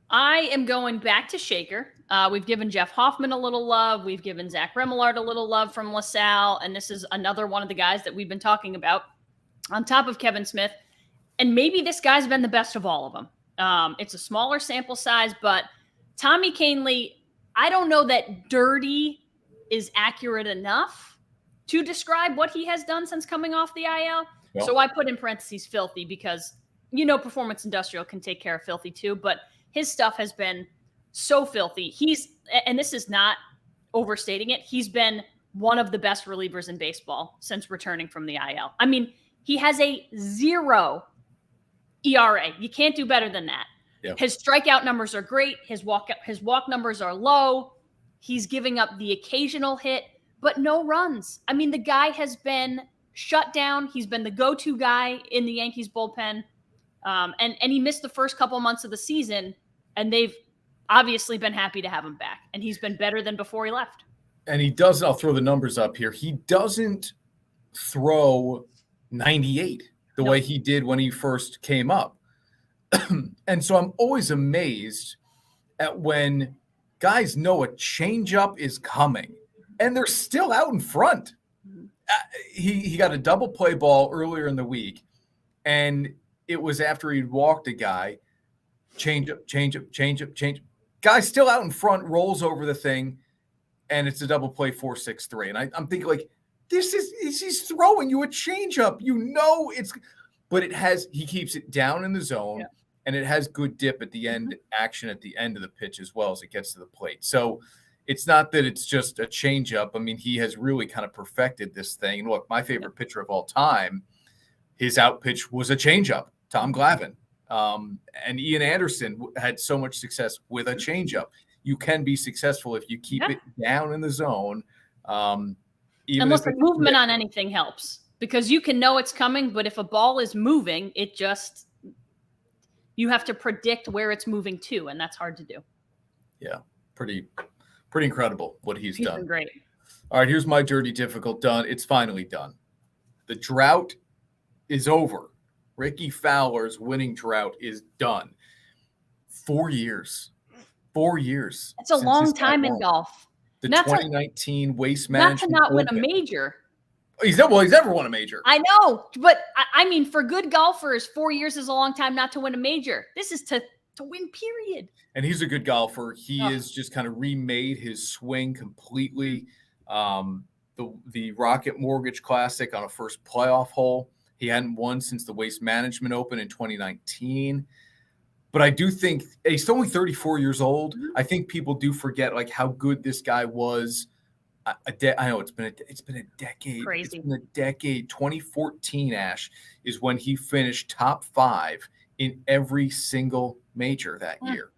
[SPEAKER 2] I am going back to Shaker. We've given Jeff Hoffman a little love. We've given Zach Remillard a little love from LaSalle. And this is another one of the guys that we've been talking about on top of Kevin Smith. And maybe this guy's been the best of all of them. It's a smaller sample size, but Tommy Kahnle, I don't know that dirty is accurate enough to describe what he has done since coming off the IL. Well, so I put in parentheses filthy because, Performance Industrial can take care of filthy too, but his stuff has been so filthy. And this is not overstating it, he's been one of the best relievers in baseball since returning from the IL. I mean, he has a 0 ERA. You can't do better than that. Yep. His strikeout numbers are great. His walk numbers are low. He's giving up the occasional hit, but no runs. I mean, the guy has been shut down. He's been the go-to guy in the Yankees bullpen. And he missed the first couple months of the season, and they've obviously been happy to have him back. And he's been better than before he left. And he doesn't, I'll throw the numbers up here. He doesn't throw 98 the way he did when he first came up. And so I'm always amazed at when guys know a changeup is coming and they're still out in front. He got a double play ball earlier in the week, and it was after he'd walked a guy. Changeup. Guy's still out in front, rolls over the thing, and it's a double play 4-6-3. And I'm thinking, like, he's throwing you a changeup. But he keeps it down in the zone. Yeah. And it has good dip at the end, action at the end of the pitch as well as it gets to the plate. So it's not that it's just a changeup. I mean, he has really kind of perfected this thing. And look, my favorite pitcher of all time, his out pitch was a changeup, Tom Glavine. And Ian Anderson had so much success with a changeup. You can be successful if you keep it down in the zone. And look, the movement on anything helps because you can know it's coming, but if a ball is moving, you have to predict where it's moving to, and that's hard to do. Yeah, pretty incredible what he's done. Been great. All right, here's my dirty difficult done. It's finally done. The drought is over. Ricky Fowler's winning drought is done. 4 years. 4 years. That's a long time in golf. The 2019 Waste Management. Not to not win a major. He's never won a major. I know, but I mean, for good golfers, 4 years is a long time not to win a major. This is to win, period. And he's a good golfer. He has just kind of remade his swing completely.
[SPEAKER 1] The Rocket Mortgage Classic on a first playoff hole. He hadn't won since the Waste Management Open in 2019. But I do think he's only 34 years old. I think people do forget like how good this guy was. I know it's been a decade.
[SPEAKER 2] Crazy.
[SPEAKER 1] It's been a decade. 2014, Ash, is when he finished top 5 in every single major that year.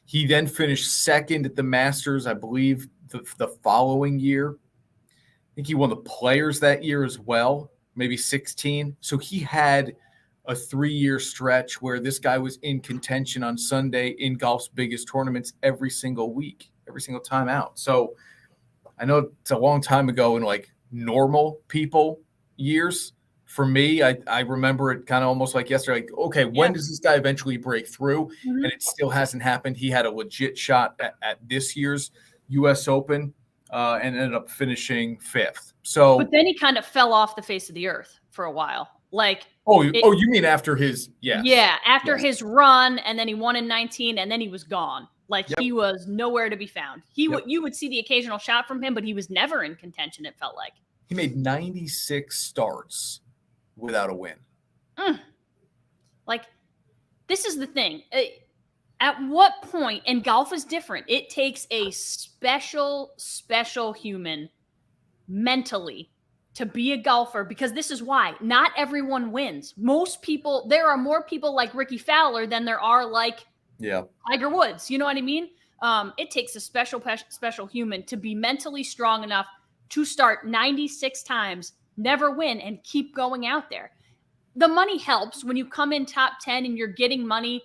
[SPEAKER 1] He then finished second at the Masters, I believe, the following year. I think he won the Players that year as well, maybe 16. So he had a 3-year stretch where this guy was in contention on Sunday in golf's biggest tournaments every single week, every single time out. So I know it's a long time ago in like normal people years. For me, I remember it kind of almost like yesterday. Like, okay, when does this guy eventually break through? And it still hasn't happened. He had a legit shot at this year's U.S. Open and ended up finishing 5th. So,
[SPEAKER 2] but then he kind of fell off the face of the earth for a while. Like,
[SPEAKER 1] you mean after his
[SPEAKER 2] his run, and then he won in 19, and then he was gone. Like he was nowhere to be found. You would see the occasional shot from him, but he was never in contention. It felt like
[SPEAKER 1] he made 96 starts without a win.
[SPEAKER 2] Like, this is the thing. At what point, and golf is different, it takes a special human mentally to be a golfer, because this is why not everyone wins. Most people, there are more people like Ricky Fowler than there are like Tiger Woods. You know what I mean? It takes a special human to be mentally strong enough to start 96 times, never win, and keep going out there. The money helps when you come in top 10 and you're getting money.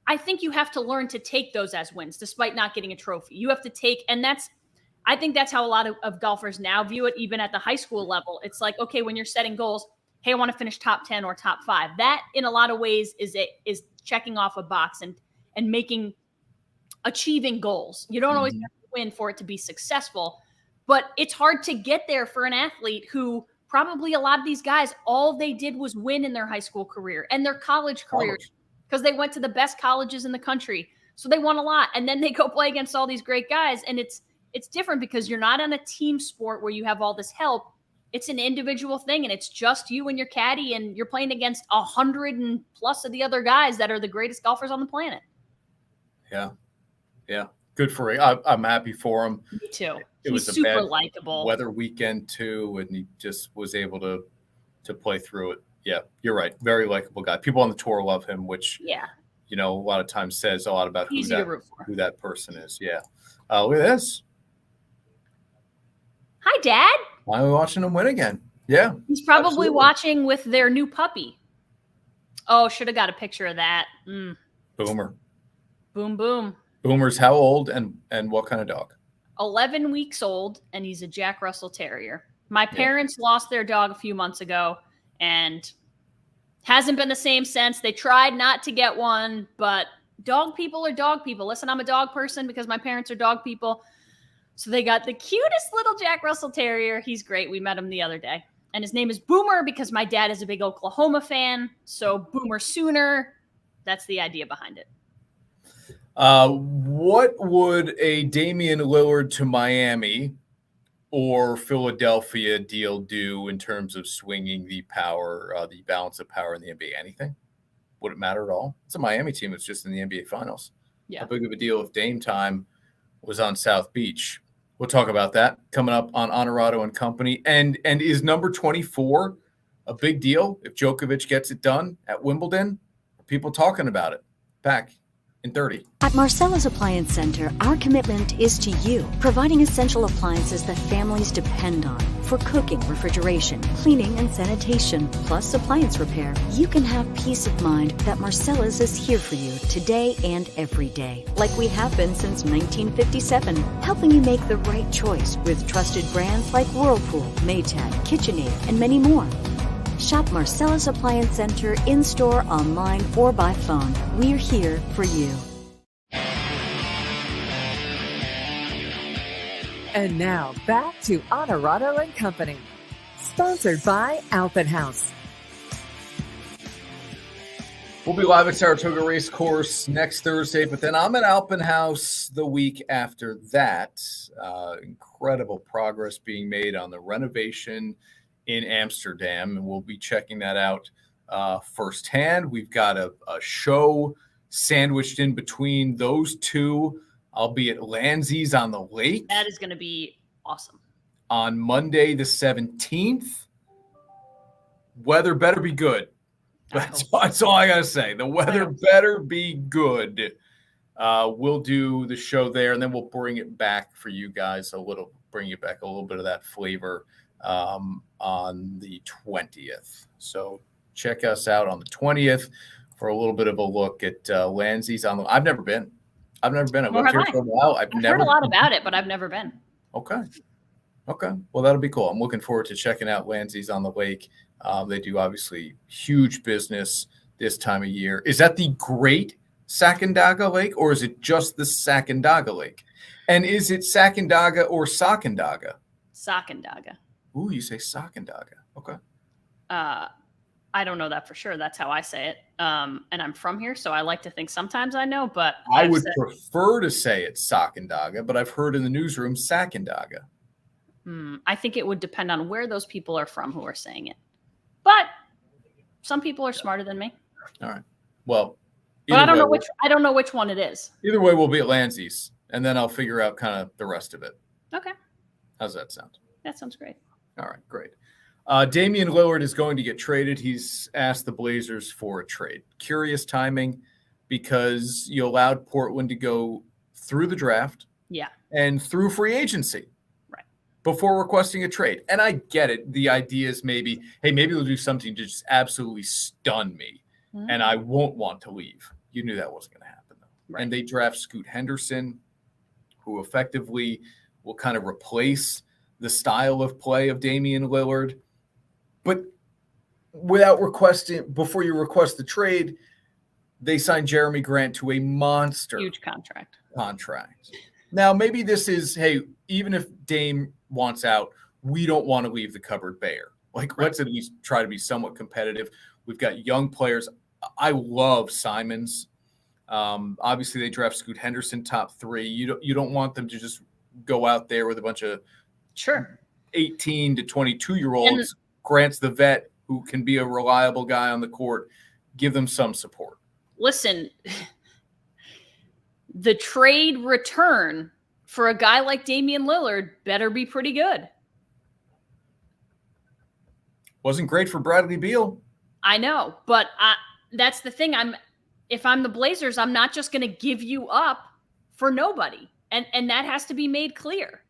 [SPEAKER 2] I think you have to learn to take those as wins, despite not getting a trophy. You have to take, and I think that's how a lot of golfers now view it, even at the high school level. It's like, okay, when you're setting goals, hey, I want to finish top 10 or top 5. That, in a lot of ways, is checking off a box and achieving goals. You don't always have to win for it to be successful, but it's hard to get there for an athlete who probably, a lot of these guys, all they did was win in their high school career and their college careers, because they went to the best colleges in the country. So they won a lot, and then they go play against all these great guys. And it's different because you're not on a team sport where you have all this help. It's an individual thing, and it's just you and your caddy, and you're playing against 100 and plus of the other guys that are the greatest golfers on the planet.
[SPEAKER 1] Yeah. Good for him. I'm happy for him.
[SPEAKER 2] Me too.
[SPEAKER 1] He's
[SPEAKER 2] super likable.
[SPEAKER 1] Weather weekend too, and he just was able to play through it. Yeah, you're right. Very likable guy. People on the tour love him, which a lot of times says a lot about who that person is. Yeah. Look at this.
[SPEAKER 2] Hi, Dad.
[SPEAKER 1] Why are we watching him win again? Yeah.
[SPEAKER 2] He's probably watching with their new puppy. Oh, should have got a picture of that.
[SPEAKER 1] Boomer.
[SPEAKER 2] Boom, boom.
[SPEAKER 1] Boomer's how old and what kind of dog?
[SPEAKER 2] 11 weeks old, and he's a Jack Russell Terrier. My parents lost their dog a few months ago, and hasn't been the same since. They tried not to get one, but dog people are dog people. Listen, I'm a dog person because my parents are dog people. So they got the cutest little Jack Russell Terrier. He's great. We met him the other day. And his name is Boomer because my dad is a big Oklahoma fan. So Boomer Sooner. That's the idea behind it.
[SPEAKER 1] What would a Damian Lillard to Miami or Philadelphia deal do in terms of swinging the power, the balance of power in the NBA? Anything? Would it matter at all? It's a Miami team that's just in the NBA Finals.
[SPEAKER 2] Yeah.
[SPEAKER 1] How big of a deal if Dame time was on South Beach? We'll talk about that coming up on Onorato and Company. And is number 24 a big deal if Djokovic gets it done at Wimbledon? Are people talking about it? Back in 30.
[SPEAKER 12] At Marcella's Appliance Center, our commitment is to you, providing essential appliances that families depend on for cooking, refrigeration, cleaning, and sanitation, plus appliance repair. You can have peace of mind that Marcella's is here for you today and every day, like we have been since 1957, helping you make the right choice with trusted brands like Whirlpool, Maytag, KitchenAid, and many more. Shop Marcella's Appliance Center in-store, online, or by phone. We're here for you.
[SPEAKER 3] And now back to Onorato and Company, sponsored by Alpenhaus.
[SPEAKER 1] We'll be live at Saratoga Racecourse next Thursday, but then I'm at Alpenhaus the week after that. Incredible progress being made on the renovation in Amsterdam, and we'll be checking that out firsthand. We've got a show sandwiched in between those two. I'll be at Lanzie's on the Lake.
[SPEAKER 2] That is going to be awesome.
[SPEAKER 1] On Monday the 17th. Weather better be good. That's all I got to say. The weather better be good. We'll do the show there, and then we'll bring it back for you guys bring it back a little bit of that flavor on the 20th. So check us out on the 20th for a little bit of a look at Lanzie's. I've never been. I've lived here for a while. I've never
[SPEAKER 2] heard a lot about it, but I've never been.
[SPEAKER 1] Okay. Well, that'll be cool. I'm looking forward to checking out Lanzie's on the Lake. They do obviously huge business this time of year. Is that the Great Sacandaga Lake, or is it just the Sacandaga Lake? And is it Sacandaga or Sacandaga?
[SPEAKER 2] Sacandaga.
[SPEAKER 1] Ooh, you say Sacandaga. Okay.
[SPEAKER 2] I don't know that for sure. That's how I say it. And I'm from here, so I like to think sometimes I know, but
[SPEAKER 1] I would prefer to say it's Sacandaga, but I've heard in the newsroom Sacandaga.
[SPEAKER 2] I think it would depend on where those people are from who are saying it. But some people are smarter than me.
[SPEAKER 1] All right. Well,
[SPEAKER 2] but I don't know which one it is.
[SPEAKER 1] Either way, we'll be at Lanzie's, and then I'll figure out kind of the rest of it.
[SPEAKER 2] Okay.
[SPEAKER 1] How's that sound?
[SPEAKER 2] That sounds great.
[SPEAKER 1] All right, great. Damian Lillard is going to get traded. He's asked the Blazers for a trade. Curious timing because you allowed Portland to go through the draft.
[SPEAKER 2] Yeah.
[SPEAKER 1] And through free agency.
[SPEAKER 2] Right.
[SPEAKER 1] Before requesting a trade. And I get it. The idea is maybe they'll do something to just absolutely stun me. Mm-hmm. And I won't want to leave. You knew that wasn't going to happen, though. Right. And they draft Scoot Henderson, who effectively will kind of replace the style of play of Damian Lillard. But before you request the trade, they signed Jeremy Grant to a monster.
[SPEAKER 2] Huge contract.
[SPEAKER 1] Now, maybe this is, hey, even if Dame wants out, we don't want to leave the cupboard bare. Let's at least try to be somewhat competitive. We've got young players. I love Simons. Obviously, they draft Scoot Henderson top 3. You don't want them to just go out there with a bunch of 18 to 22-year-olds. Grant's the vet who can be a reliable guy on the court. Give them some support.
[SPEAKER 2] Listen, the trade return for a guy like Damian Lillard better be pretty good.
[SPEAKER 1] Wasn't great for Bradley Beal.
[SPEAKER 2] I know, but that's the thing. If I'm the Blazers, I'm not just going to give you up for nobody. And that has to be made clear.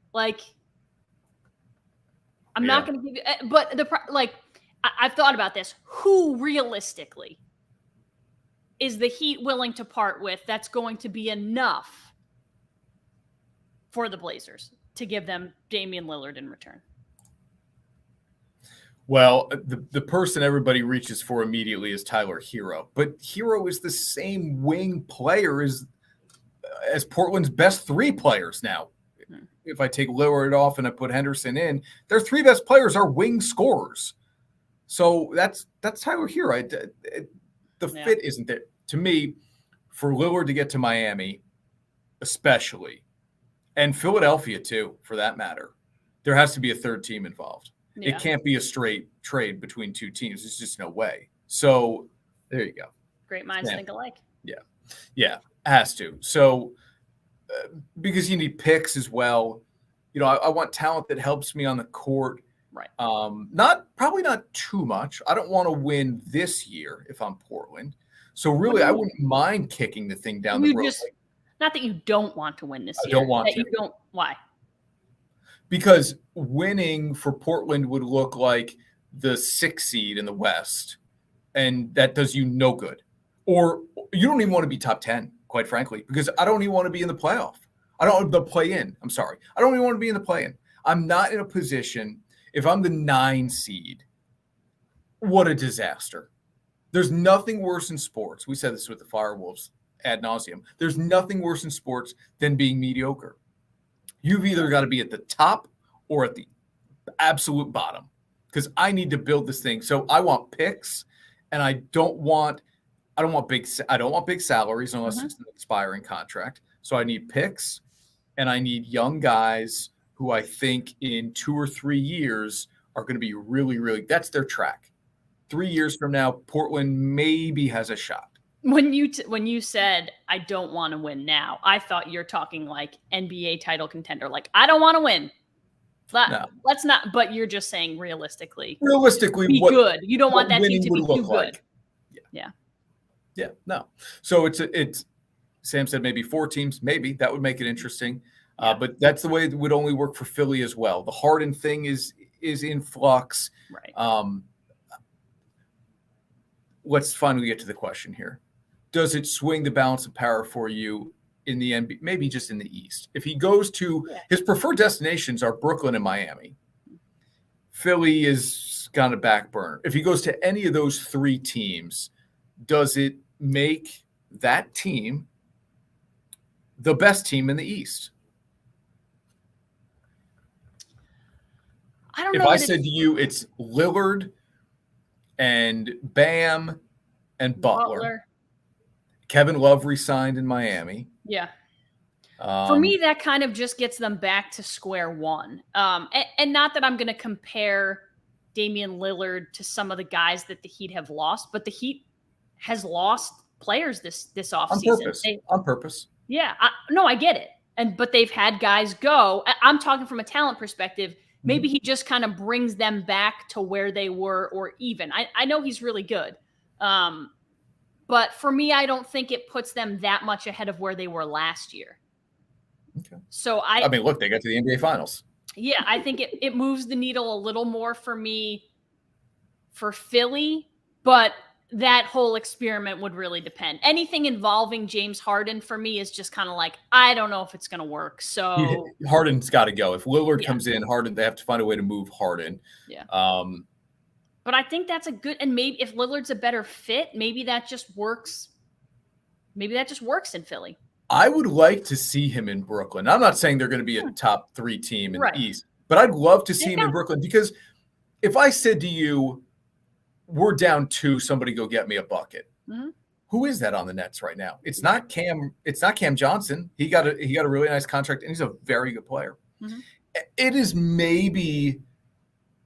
[SPEAKER 2] I'm not going to give you, but I've thought about this. Who realistically is the Heat willing to part with that's going to be enough for the Blazers to give them Damian Lillard in return?
[SPEAKER 1] Well, the person everybody reaches for immediately is Tyler Hero. But Hero is the same wing player as Portland's best 3 players now. If I take Lillard off and I put Henderson in, their 3 best players are wing scorers. So that's Tyler Hero. The fit isn't there. To me, for Lillard to get to Miami, especially, and Philadelphia too, for that matter, there has to be a third team involved. Yeah. It can't be a straight trade between 2 teams. There's just no way. So there you go.
[SPEAKER 2] Great minds think alike.
[SPEAKER 1] Yeah, has to. So because you need picks as well. I want talent that helps me on the court.
[SPEAKER 2] Right.
[SPEAKER 1] Probably not too much. I don't want to win this year if I'm Portland. So really, I wouldn't mind kicking the thing down the road.
[SPEAKER 2] Not that you don't want to win this year.
[SPEAKER 1] I don't want to.
[SPEAKER 2] You don't. Why?
[SPEAKER 1] Because winning for Portland would look like the 6th seed in the West, and that does you no good. Or you don't even want to be top 10, quite frankly, because I don't even want to be in the playoff. I don't want the play-in. I'm sorry. I don't even want to be in the play-in. I'm not in a position. If I'm the 9 seed, what a disaster. There's nothing worse in sports. We said this with the Firewolves ad nauseum. There's nothing worse in sports than being mediocre. You've either got to be at the top or at the absolute bottom, because I need to build this thing. So I want picks, and I don't want I don't want big salaries unless it's an expiring contract. So I need picks, and I need young guys who I think in 2 or 3 years are going to be really, really. That's their track. 3 years from now, Portland maybe has a shot.
[SPEAKER 2] When you said I don't want to win now, I thought you're talking like NBA title contender. Like, I don't want to win.
[SPEAKER 1] No.
[SPEAKER 2] Let's not. But you're just saying realistically,
[SPEAKER 1] be
[SPEAKER 2] good. You don't want that team to be too good.
[SPEAKER 1] Like. Yeah. No. So it's Sam said maybe 4 teams. Maybe that would make it interesting. But that's the way it would only work for Philly as well. The Harden thing is in flux.
[SPEAKER 2] Right.
[SPEAKER 1] Let's finally get to the question here. Does it swing the balance of power for you in the NBA, maybe just in the East? If he goes to his preferred destinations are Brooklyn and Miami. Philly is kind of back burner. If he goes to any of those 3 teams, does it make that team the best team in the East?
[SPEAKER 2] I don't know.
[SPEAKER 1] If I said to you, it's Lillard and Bam and Butler. Kevin Love re-signed in Miami.
[SPEAKER 2] Yeah. For me, that kind of just gets them back to square one. And not that I'm going to compare Damian Lillard to some of the guys that the Heat have lost, but the Heat has lost players this offseason.
[SPEAKER 1] On purpose.
[SPEAKER 2] Yeah. I get it. But they've had guys go. I'm talking from a talent perspective. Maybe he just kind of brings them back to where they were or even. I know he's really good. But for me, I don't think it puts them that much ahead of where they were last year.
[SPEAKER 1] Okay.
[SPEAKER 2] So
[SPEAKER 1] I mean, look, they got to the NBA Finals.
[SPEAKER 2] Yeah, I think it moves the needle a little more for me for Philly, but that whole experiment would really depend. Anything involving James Harden for me is just kind of like, I don't know if it's going to work. So
[SPEAKER 1] Harden's got to go. If Lillard comes in, Harden, they have to find a way to move Harden.
[SPEAKER 2] Yeah. But I think that's a good, and maybe if Lillard's a better fit, maybe that just works. Maybe that just works in Philly.
[SPEAKER 1] I would like to see him in Brooklyn. I'm not saying they're going to be a top 3 team in the East, but I'd love to see him in Brooklyn, because if I said to you, we're down 2, somebody go get me a bucket.
[SPEAKER 2] Mm-hmm.
[SPEAKER 1] Who is that on the Nets right now? It's not Cam. It's not Cam Johnson. He got a really nice contract, and he's a very good player.
[SPEAKER 2] Mm-hmm.
[SPEAKER 1] It is maybe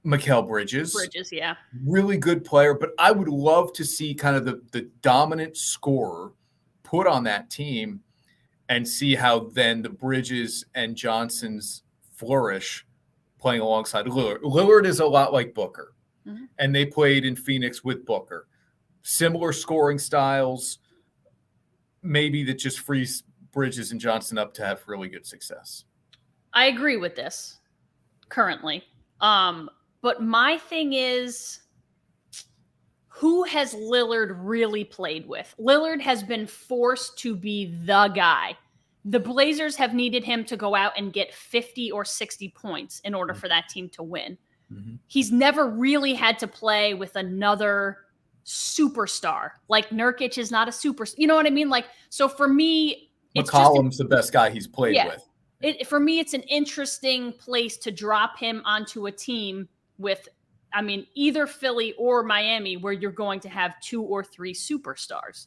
[SPEAKER 1] Mikal Bridges.
[SPEAKER 2] Yeah.
[SPEAKER 1] Really good player, but I would love to see kind of the dominant scorer put on that team and see how then the Bridges and Johnsons flourish playing alongside Lillard. Lillard is a lot like Booker, and they played in Phoenix with Booker. Similar scoring styles, maybe that just frees Bridges and Johnson up to have really good success.
[SPEAKER 2] I agree with this currently. But my thing is, who has Lillard really played with? Lillard has been forced to be the guy. The Blazers have needed him to go out and get 50 or 60 points in order for that team to win.
[SPEAKER 1] Mm-hmm.
[SPEAKER 2] He's never really had to play with another superstar. Like Nurkic is not a superstar. You know what I mean? Like, so for me,
[SPEAKER 1] McCollum's the best guy he's played with.
[SPEAKER 2] For me, it's an interesting place to drop him onto a team with, I mean, either Philly or Miami, where you're going to have 2 or 3 superstars,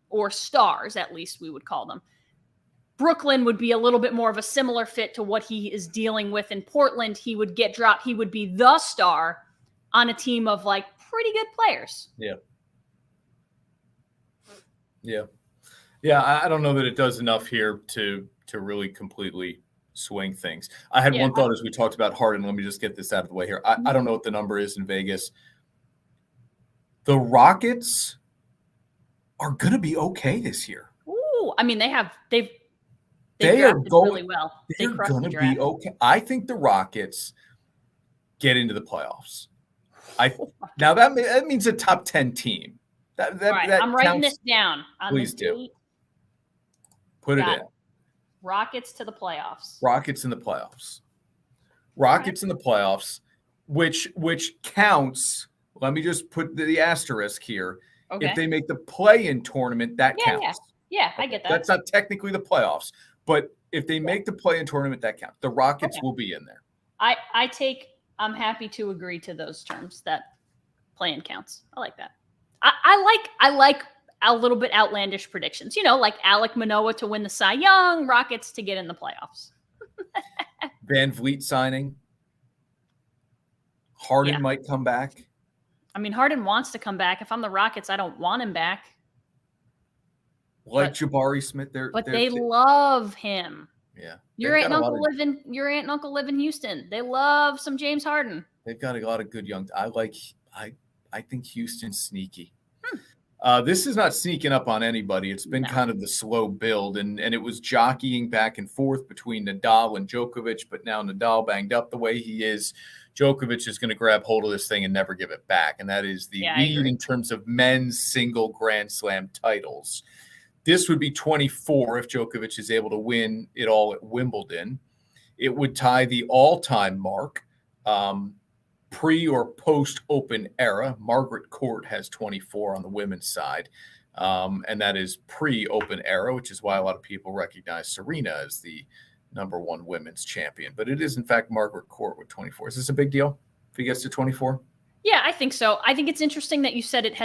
[SPEAKER 2] or stars, at least we would call them. Brooklyn would be a little bit more of a similar fit to what he is dealing with in Portland. He would get dropped. He would be the star on a team of like pretty good players.
[SPEAKER 1] Yeah. I don't know that it does enough here to really completely swing things. I had one thought as we talked about Harden. Let me just get this out of the way here. I don't know what the number is in Vegas. The Rockets are going to be okay this year.
[SPEAKER 2] Ooh, I mean, they are
[SPEAKER 1] going
[SPEAKER 2] really well.
[SPEAKER 1] They're going to be okay. I think the Rockets get into the playoffs. Now that means a top 10 team. That
[SPEAKER 2] I'm writing this down.
[SPEAKER 1] Please do. Put it in.
[SPEAKER 2] Rockets to the playoffs.
[SPEAKER 1] Rockets in the playoffs. Rockets in the playoffs, which counts. Let me just put the asterisk here.
[SPEAKER 2] Okay.
[SPEAKER 1] If they make the play-in tournament, that counts.
[SPEAKER 2] Yeah, I get that.
[SPEAKER 1] That's not technically the playoffs, but if they make the play-in tournament, that counts. The Rockets will be in there.
[SPEAKER 2] I'm happy to agree to those terms that play-in counts. I like that. I like a little bit outlandish predictions. Like Alek Manoah to win the Cy Young, Rockets to get in the playoffs.
[SPEAKER 1] Van Vliet signing. Harden might come back.
[SPEAKER 2] I mean, Harden wants to come back. If I'm the Rockets, I don't want him back.
[SPEAKER 1] Jabari Smith,
[SPEAKER 2] they love him.
[SPEAKER 1] Yeah,
[SPEAKER 2] your aunt and uncle live in Houston. They love some James Harden.
[SPEAKER 1] They've got a lot of good young. I think Houston's sneaky. This is not sneaking up on anybody. It's been kind of the slow build, and it was jockeying back and forth between Nadal and Djokovic. But now Nadal banged up the way he is. Djokovic is going to grab hold of this thing and never give it back, and that is the lead in terms of men's single Grand Slam titles. This would be 24 if Djokovic is able to win it all at Wimbledon. It would tie the all-time mark, pre or post-Open era. Margaret Court has 24 on the women's side, and that is pre-Open era, which is why a lot of people recognize Serena as the number one women's champion. But it is, in fact, Margaret Court with 24. Is this a big deal if he gets to 24?
[SPEAKER 2] Yeah, I think so. I think it's interesting that you said it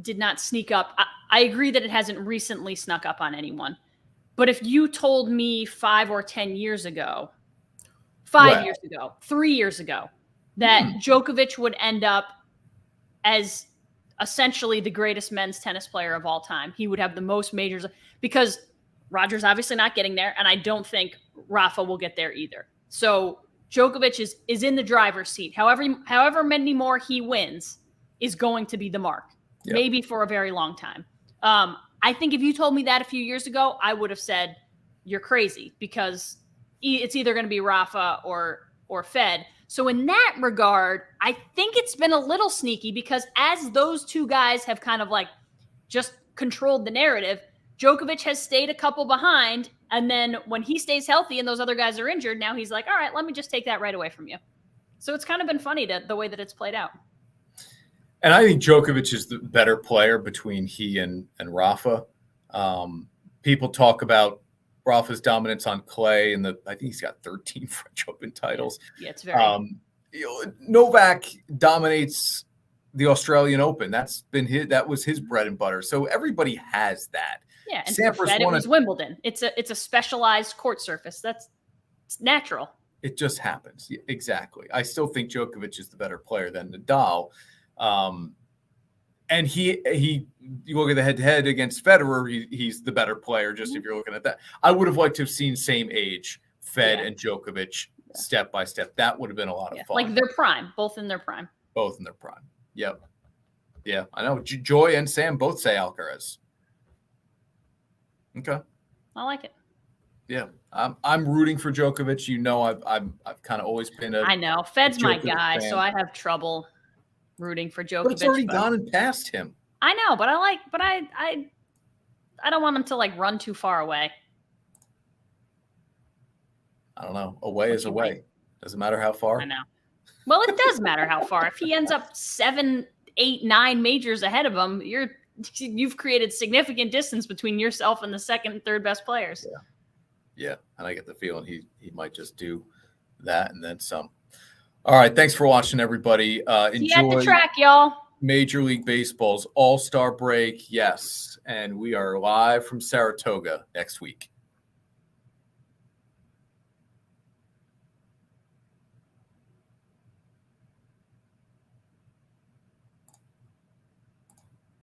[SPEAKER 2] did not sneak up. I agree that it hasn't recently snuck up on anyone. But if you told me 5 or 10 years ago, 3 years ago, that Djokovic would end up as essentially the greatest men's tennis player of all time, he would have the most majors, because Roger's obviously not getting there, and I don't think Rafa will get there either. So Djokovic is in the driver's seat. However many more he wins is going to be the mark. Maybe for a very long time. I think if you told me that a few years ago, I would have said you're crazy, because it's either going to be Rafa or Fed. So in that regard, I think it's been a little sneaky, because as those two guys have kind of like just controlled the narrative, Djokovic has stayed a couple behind. And then when he stays healthy and those other guys are injured, now he's like, all right, let me just take that right away from you. So it's kind of been funny the way that it's played out.
[SPEAKER 1] And I think Djokovic is the better player between he and Rafa. People talk about Rafa's dominance on clay, and I think he's got 13 French Open titles.
[SPEAKER 2] Yeah, it's very.
[SPEAKER 1] Novak dominates the Australian Open. That was his bread and butter. So everybody has that.
[SPEAKER 2] Yeah, and for Fed, it was Wimbledon. It's a specialized court surface. It's natural.
[SPEAKER 1] It just happens. Yeah, exactly. I still think Djokovic is the better player than Nadal. And you look at the head-to-head against Federer, he's the better player, just if you're looking at that. I would have liked to have seen same age Fed and Djokovic step by step. That would have been a lot of fun.
[SPEAKER 2] Like their prime, both in their prime.
[SPEAKER 1] Both in their prime. Yep. Yeah, I know. Joy and Sam both say Alcaraz. Okay.
[SPEAKER 2] I like it.
[SPEAKER 1] Yeah, I'm rooting for Djokovic. I've kind of always been
[SPEAKER 2] I know. Fed's my guy, so I have trouble rooting for Djokovic.
[SPEAKER 1] But it's already gone and past him.
[SPEAKER 2] I know, but I don't want him to like run too far away.
[SPEAKER 1] I don't know. Away is away. Doesn't matter how far.
[SPEAKER 2] I know. Well, it does matter how far. If he ends up 7, 8, 9 majors ahead of him, you've created significant distance between yourself and the second and third best players.
[SPEAKER 1] Yeah, and I get the feeling he might just do that and then some. All right, thanks for watching, everybody. Enjoy.
[SPEAKER 2] See you at the track, y'all.
[SPEAKER 1] Major League Baseball's All-Star break, yes, and we are live from Saratoga next week.